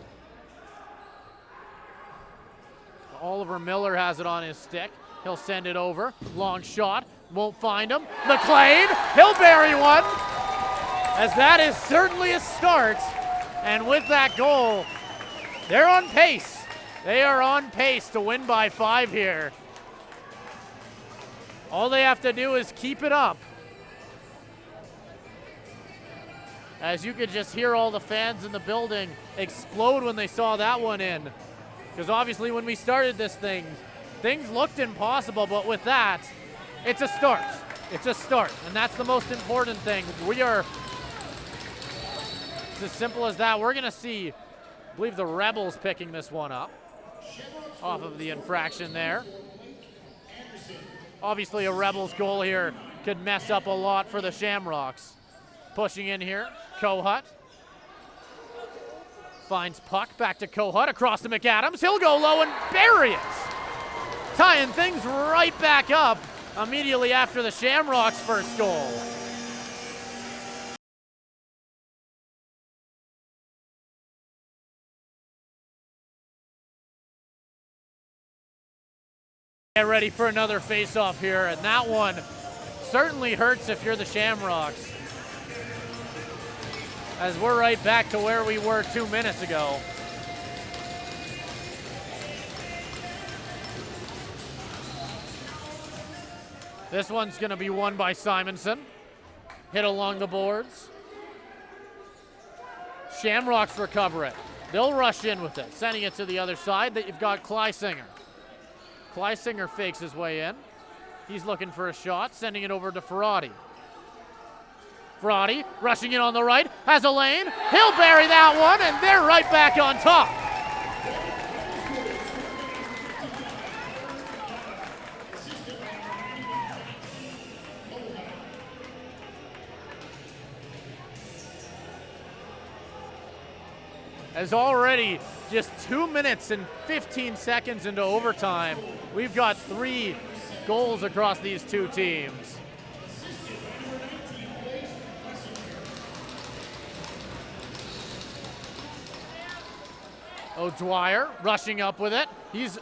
Oliver Miller has it on his stick. He'll send it over. Long shot, won't find him. McLean, he'll bury one. As that is certainly a start. And with that goal, they're on pace. They are on pace to win by 5 here. All they have to do is keep it up. As you could just hear all the fans in the building explode when they saw that one in. Because obviously when we started this thing, things looked impossible, but with that, it's a start. It's a start, and that's the most important thing. It's as simple as that. We're gonna see, I believe the Rebels picking this one up off of the infraction there. Obviously a Rebels goal here could mess up a lot for the Shamrocks. Pushing in here, Kohut. Finds puck, back to Kohut, across to McAdams. He'll go low and bury it. Tying things right back up immediately after the Shamrocks' first goal. Get ready for another face-off here, and that one certainly hurts if you're the Shamrocks. As we're right back to where we were 2 minutes ago. This one's gonna be won by Simonson. Hit along the boards. Shamrocks recover it. They'll rush in with it, sending it to the other side. That you've got Kleisinger. Kleisinger fakes his way in. He's looking for a shot, sending it over to Ferrati. Ferrati rushing in on the right, has a lane. He'll bury that one, and they're right back on top. As already just 2 minutes and 15 seconds into overtime, we've got 3 goals across these two teams. O'Dwyer rushing up with it. He's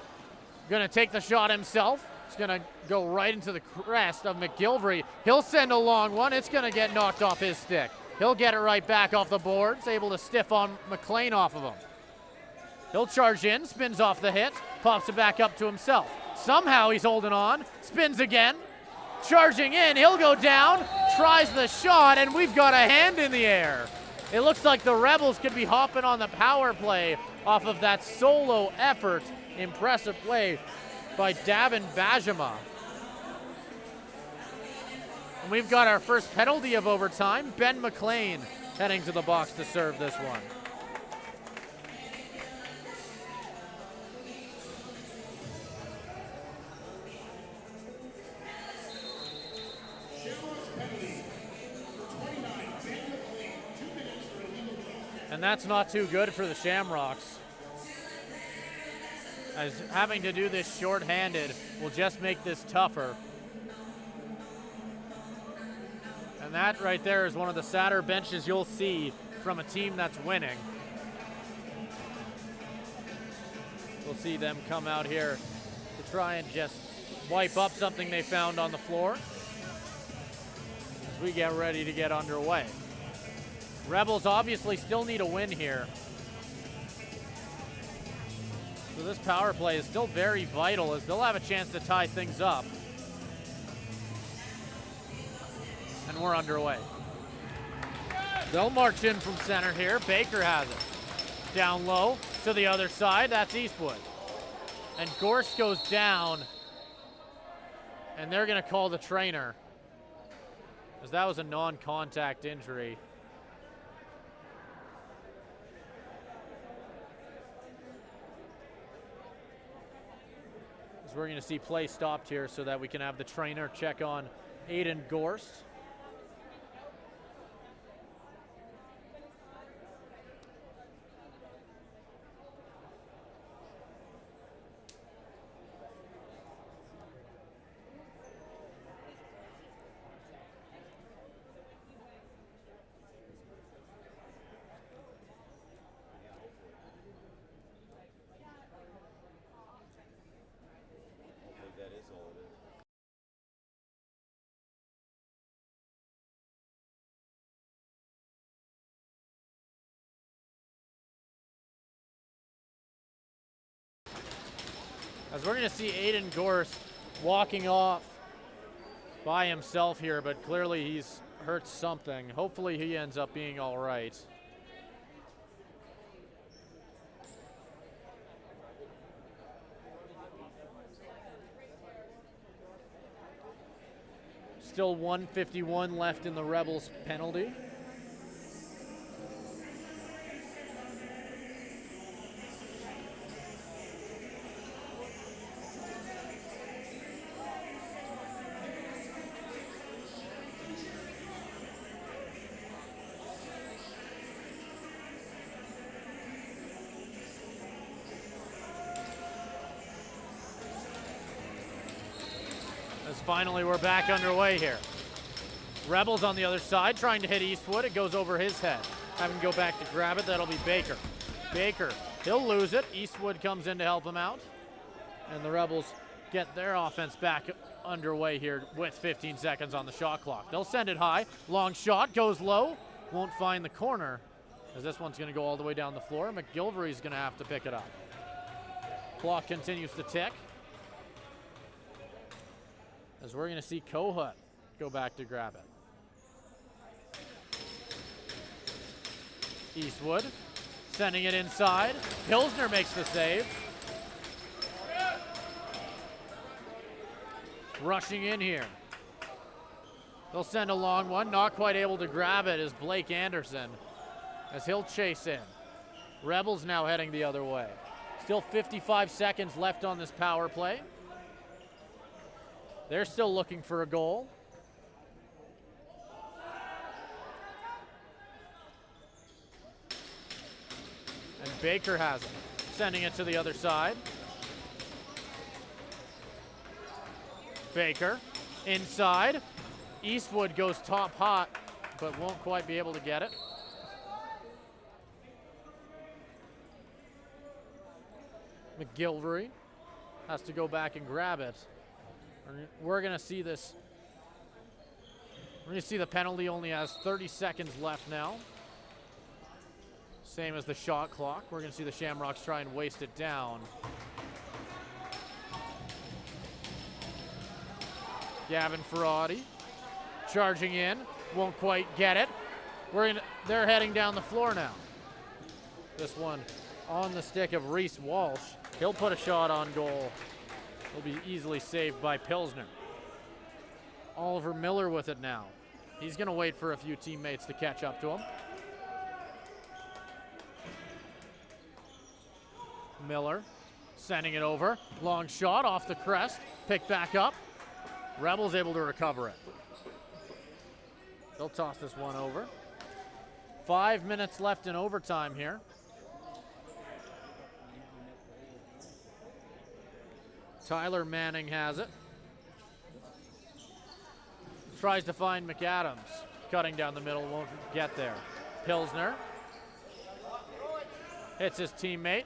gonna take the shot himself. It's gonna go right into the crest of McGilvery. He'll send a long one. It's gonna get knocked off his stick. He'll get it right back off the boards, able to stiff on McLean off of him. He'll charge in, spins off the hit, pops it back up to himself. Somehow he's holding on, spins again, charging in, he'll go down, tries the shot, and we've got a hand in the air. It looks like the Rebels could be hopping on the power play off of that solo effort. Impressive play by Davin Bajama. And we've got our first penalty of overtime. Ben McLean heading to the box to serve this one. And that's not too good for the Shamrocks, as having to do this shorthanded will just make this tougher. And that right there is one of the sadder benches you'll see from a team that's winning. We'll see them come out here to try and just wipe up something they found on the floor as we get ready to get underway. Rebels obviously still need a win here. So this power play is still very vital as they'll have a chance to tie things up. And we're underway. They'll march in from center here. Baker has it. Down low to the other side. That's Eastwood. And Gorst goes down. And they're going to call the trainer, as that was a non-contact injury. As we're going to see play stopped here so that we can have the trainer check on Aiden Gorst. As we're going to see Aiden Gorst walking off by himself here, but clearly he's hurt something. Hopefully he ends up being all right. Still 1:51 left in the Rebels penalty. Finally, we're back underway here. Rebels on the other side trying to hit Eastwood. It goes over his head. Having to go back to grab it, that'll be Baker. Baker, he'll lose it. Eastwood comes in to help him out. And the Rebels get their offense back underway here with 15 seconds on the shot clock. They'll send it high. Long shot goes low. Won't find the corner, as this one's going to go all the way down the floor. McGilvery's going to have to pick it up. Clock continues to tick, as we're going to see Kohut go back to grab it. Eastwood sending it inside. Pilsner makes the save. Rushing in here. They'll send a long one. Not quite able to grab it is Blake Anderson, as he'll chase in. Rebels now heading the other way. Still 55 seconds left on this power play. They're still looking for a goal. And Baker has it, sending it to the other side. Baker inside. Eastwood goes top hot, but won't quite be able to get it. McGilvery has to go back and grab it. We're going to see this. We're going to see the penalty only has 30 seconds left now. Same as the shot clock. We're going to see the Shamrocks try and waste it down. Gavin Ferrati charging in. Won't quite get it. They're heading down the floor now. This one on the stick of Reese Walsh. He'll put a shot on goal. Will be easily saved by Pilsner. Oliver Miller with it now. He's going to wait for a few teammates to catch up to him. Miller sending it over. Long shot off the crest. Picked back up. Rebels able to recover it. They'll toss this one over. 5 minutes left in overtime here. Tyler Manning has it. Tries to find McAdams. Cutting down the middle, won't get there. Pilsner hits his teammate.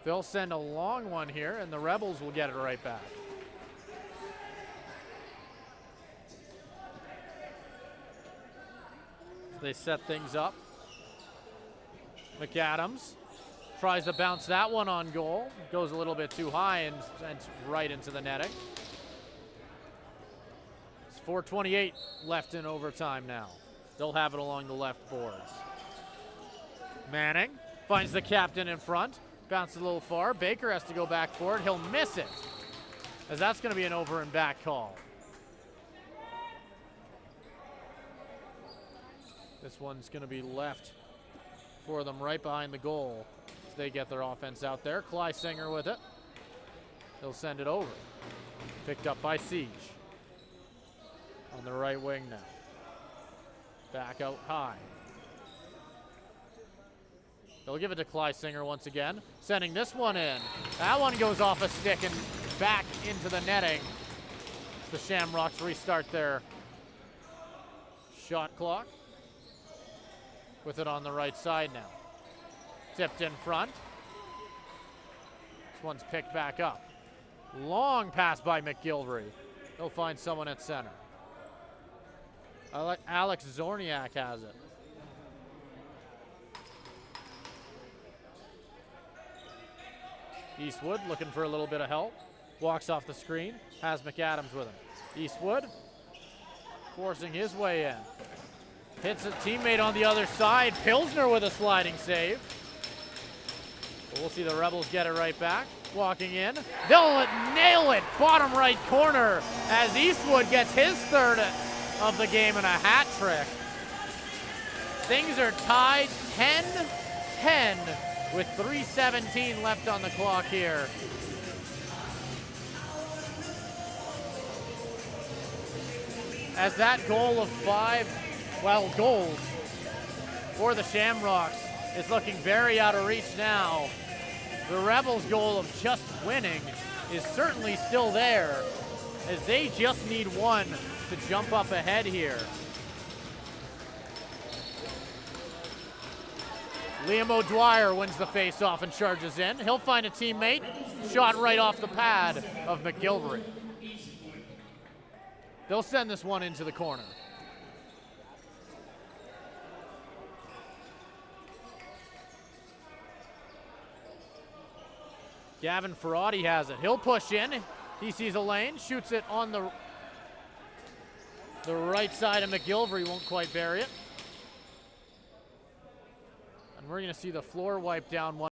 They'll send a long one here, and the Rebels will get it right back. They set things up. McAdams tries to bounce that one on goal. Goes a little bit too high and sends right into the netting. It's 4:28 left in overtime now. They'll have it along the left boards. Manning finds the captain in front. Bounced a little far. Baker has to go back for it. He'll miss it, as that's going to be an over and back call. This one's going to be left for them right behind the goal as they get their offense out there. Kleisinger with it. He'll send it over. Picked up by Siege. On the right wing now. Back out high. They'll give it to Kleisinger once again. Sending this one in. That one goes off a stick and back into the netting. The Shamrocks restart their shot clock. With it on the right side now. Tipped in front. This one's picked back up. Long pass by McGilvery. He'll find someone at center. Alex Zorniak has it. Eastwood looking for a little bit of help. Walks off the screen. Has McAdams with him. Eastwood forcing his way in. Hits a teammate on the other side. Pilsner with a sliding save. But we'll see the Rebels get it right back. Walking in. They'll nail it. Bottom right corner as Eastwood gets his third of the game and a hat trick. Things are tied 10-10 with 3:17 left on the clock here. As that goal of 5 goals for the Shamrocks is looking very out of reach now. The Rebels' goal of just winning is certainly still there, as they just need one to jump up ahead here. Liam O'Dwyer wins the face-off and charges in. He'll find a teammate. Shot right off the pad of McGilvery. They'll send this one into the corner. Gavin Ferrati has it. He'll push in. He sees a lane, shoots it on the right side of McGilvery, won't quite bury it. And we're going to see the floor wipe down one.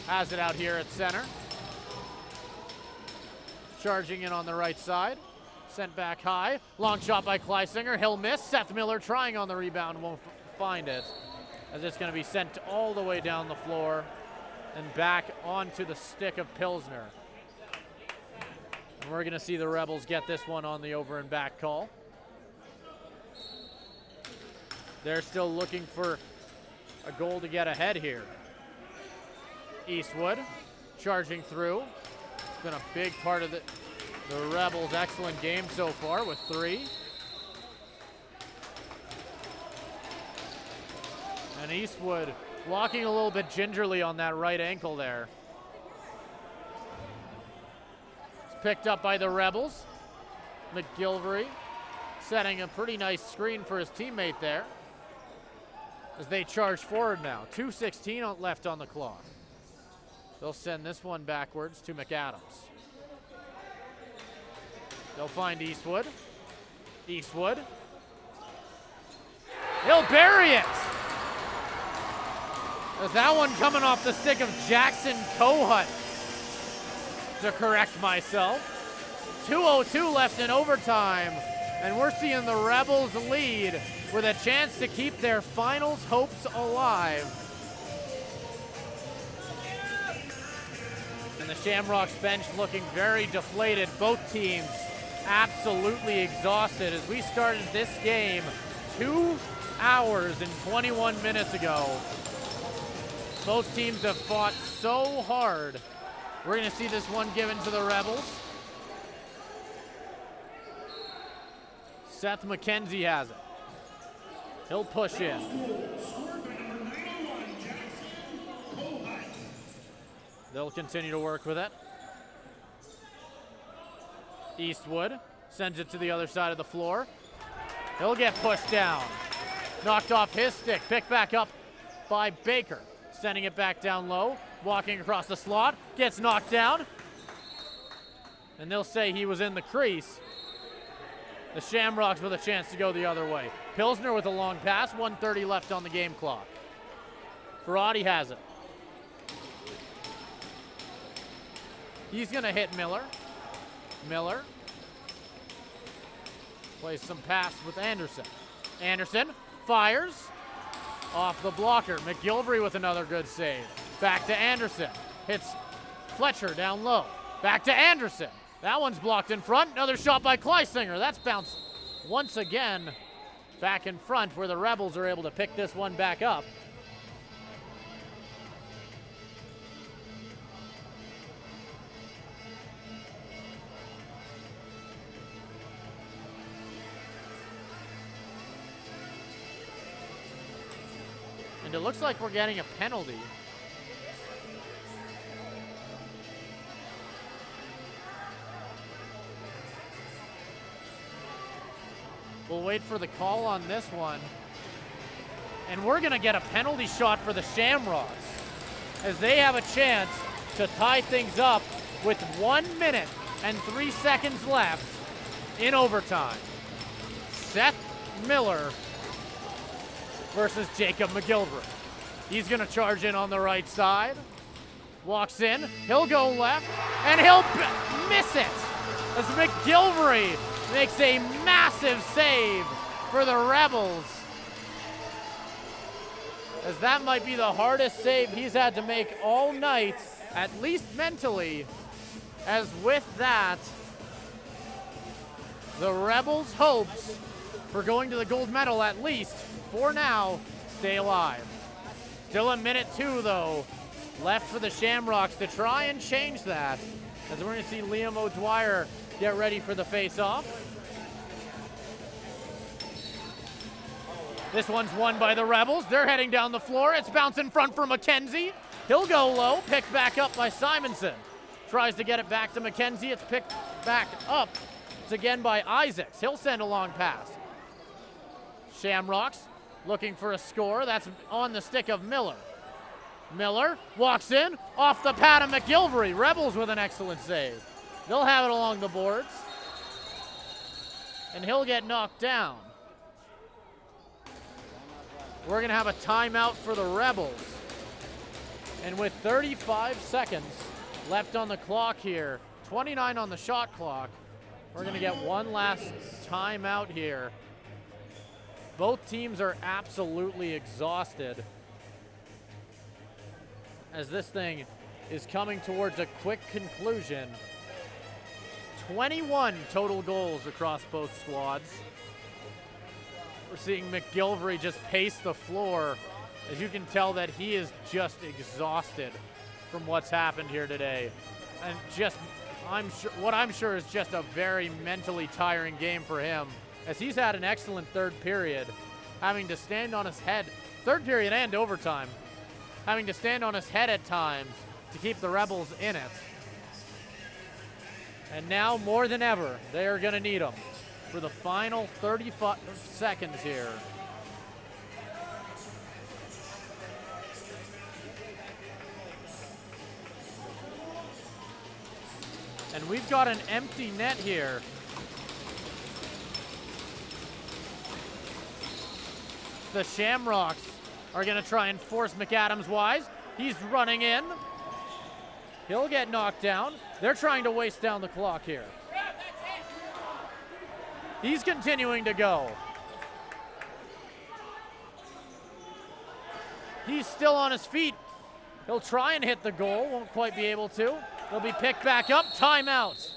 Has it out here at center. Charging in on the right side. Sent back high. Long shot by Kleisinger. He'll miss. Seth Miller trying on the rebound. Won't find it. As it's going to be sent all the way down the floor and back onto the stick of Pilsner. And we're going to see the Rebels get this one on the over and back call. They're still looking for a goal to get ahead here. Eastwood charging through. It's been a big part of the Rebels' excellent game so far with 3. And Eastwood walking a little bit gingerly on that right ankle there. It's picked up by the Rebels. McGilvery setting a pretty nice screen for his teammate there as they charge forward now. 2:16 left on the clock. They'll send this one backwards to McAdams. They'll find Eastwood. Eastwood. He'll bury it! There's that one coming off the stick of Jackson Kohut, to correct myself. 2:02 left in overtime, and we're seeing the Rebels lead with a chance to keep their finals hopes alive. And the Shamrocks bench looking very deflated. Both teams absolutely exhausted as we started this game 2 hours and 21 minutes ago. Both teams have fought so hard. We're going to see this one given to the Rebels. Seth McKenzie has it. He'll push in. They'll continue to work with it. Eastwood sends it to the other side of the floor. He'll get pushed down. Knocked off his stick, picked back up by Baker. Sending it back down low, walking across the slot, gets knocked down. And they'll say he was in the crease. The Shamrocks with a chance to go the other way. Pilsner with a long pass, 1:30 left on the game clock. Ferrati has it. He's gonna hit Miller. Miller plays some pass with Anderson. Anderson fires off the blocker. McGilvery with another good save. Back to Anderson. Hits Fletcher down low. Back to Anderson. That one's blocked in front. Another shot by Kleisinger. That's bounced once again back in front where the Rebels are able to pick this one back up. And it looks like we're getting a penalty. We'll wait for the call on this one. And we're gonna get a penalty shot for the Shamrocks as they have a chance to tie things up with 1 minute and 3 seconds left in overtime. Seth Miller versus Jacob McGilvery. He's gonna charge in on the right side. Walks in, he'll go left, and he'll miss it as McGilvery makes a massive save for the Rebels. As that might be the hardest save he's had to make all night, at least mentally. As with that, the Rebels' hopes for going to the gold medal, at least for now, stay alive. Still a minute 2 though, left for the Shamrocks to try and change that. As we're gonna see Liam O'Dwyer get ready for the face-off. This one's won by the Rebels. They're heading down the floor. It's bounced in front for McKenzie. He'll go low, picked back up by Simonson. Tries to get it back to McKenzie. It's picked back up. It's again by Isaacs. He'll send a long pass. Shamrocks looking for a score. That's on the stick of Miller. Miller walks in, off the pad of McGilvery. Rebels with an excellent save. They'll have it along the boards. And he'll get knocked down. We're gonna have a timeout for the Rebels. And with 35 seconds left on the clock here, 29 on the shot clock, we're gonna get one last timeout here. Both teams are absolutely exhausted as this thing is coming towards a quick conclusion. 21 total goals across both squads. We're seeing McGilvery just pace the floor. As you can tell that he is just exhausted from what's happened here today. And just, I'm sure is just a very mentally tiring game for him, as he's had an excellent third period, having to stand on his head, third period and overtime, having to stand on his head at times to keep the Rebels in it. And now more than ever, they are gonna need him for the final 35 seconds here. And we've got an empty net here. The Shamrocks are gonna try and force McAdams wise. He's running in. He'll get knocked down. They're trying to waste down the clock here. He's continuing to go. He's still on his feet. He'll try and hit the goal, won't quite be able to. He'll be picked back up, timeout.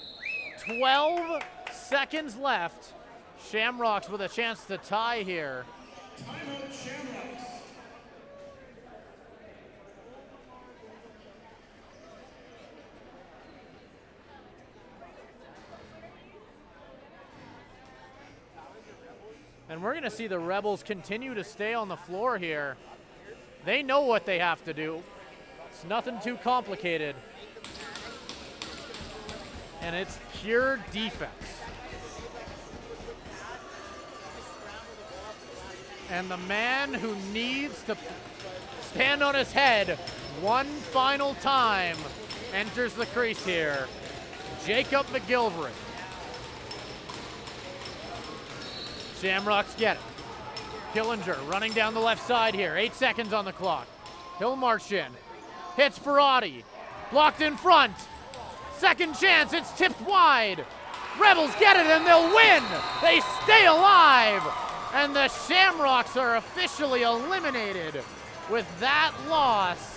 12 seconds left. Shamrocks with a chance to tie here. Timeout Shamrocks. And we're gonna see the Rebels continue to stay on the floor here. They know what they have to do. It's nothing too complicated. And it's pure defense. And the man who needs to stand on his head one final time enters the crease here, Jacob McGilvery. Shamrocks get it. Killinger running down the left side here, 8 seconds on the clock. He'll march in, hits Ferrati, blocked in front. Second chance, it's tipped wide. Rebels get it and they'll win. They stay alive. And the Shamrocks are officially eliminated with that loss.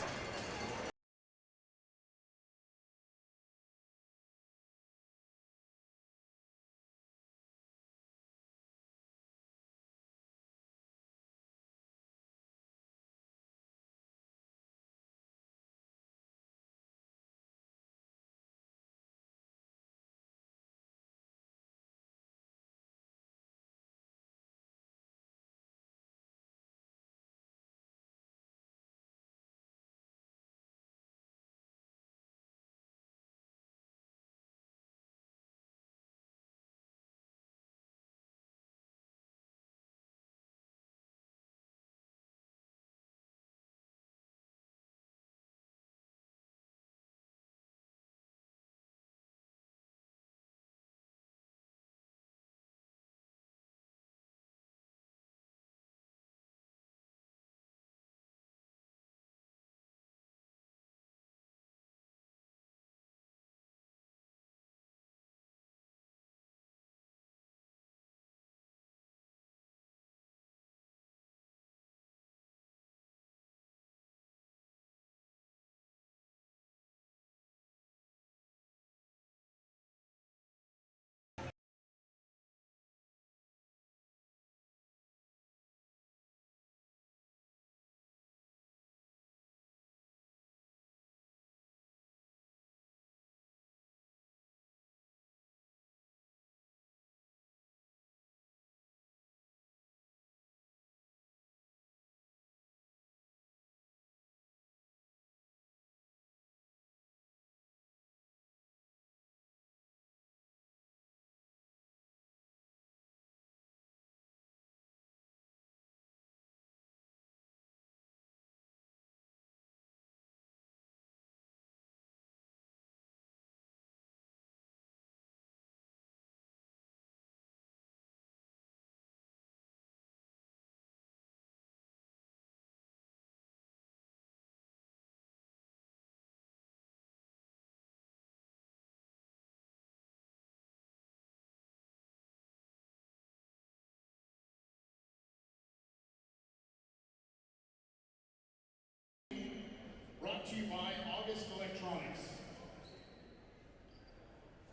Brought to you by August Electronics.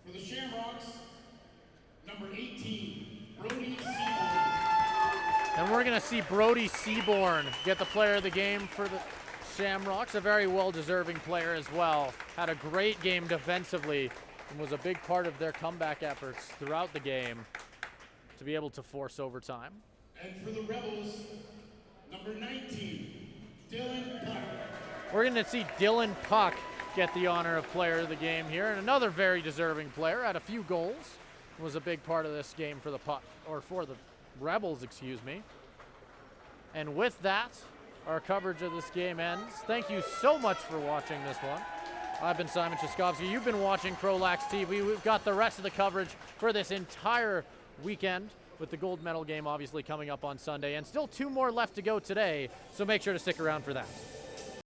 For the Shamrocks. Shamrocks, number 18, Brody Seaborn. And we're going to see Brody Seaborn get the player of the game for the Shamrocks, a very well-deserving player as well. Had a great game defensively and was a big part of their comeback efforts throughout the game to be able to force overtime. And for the Rebels, number 19, Dylan Puck. We're going to see Dylan Puck get the honor of player of the game here, and another very deserving player. Had a few goals, was a big part of this game for the Puck, or for the Rebels, excuse me. And with that, our coverage of this game ends. Thank you so much for watching this one. I've been Simon Chaskovsky. You've been watching CROW LAX TV. We've got the rest of the coverage for this entire weekend, with the gold medal game obviously coming up on Sunday, and still 2 more left to go today, so make sure to stick around for that.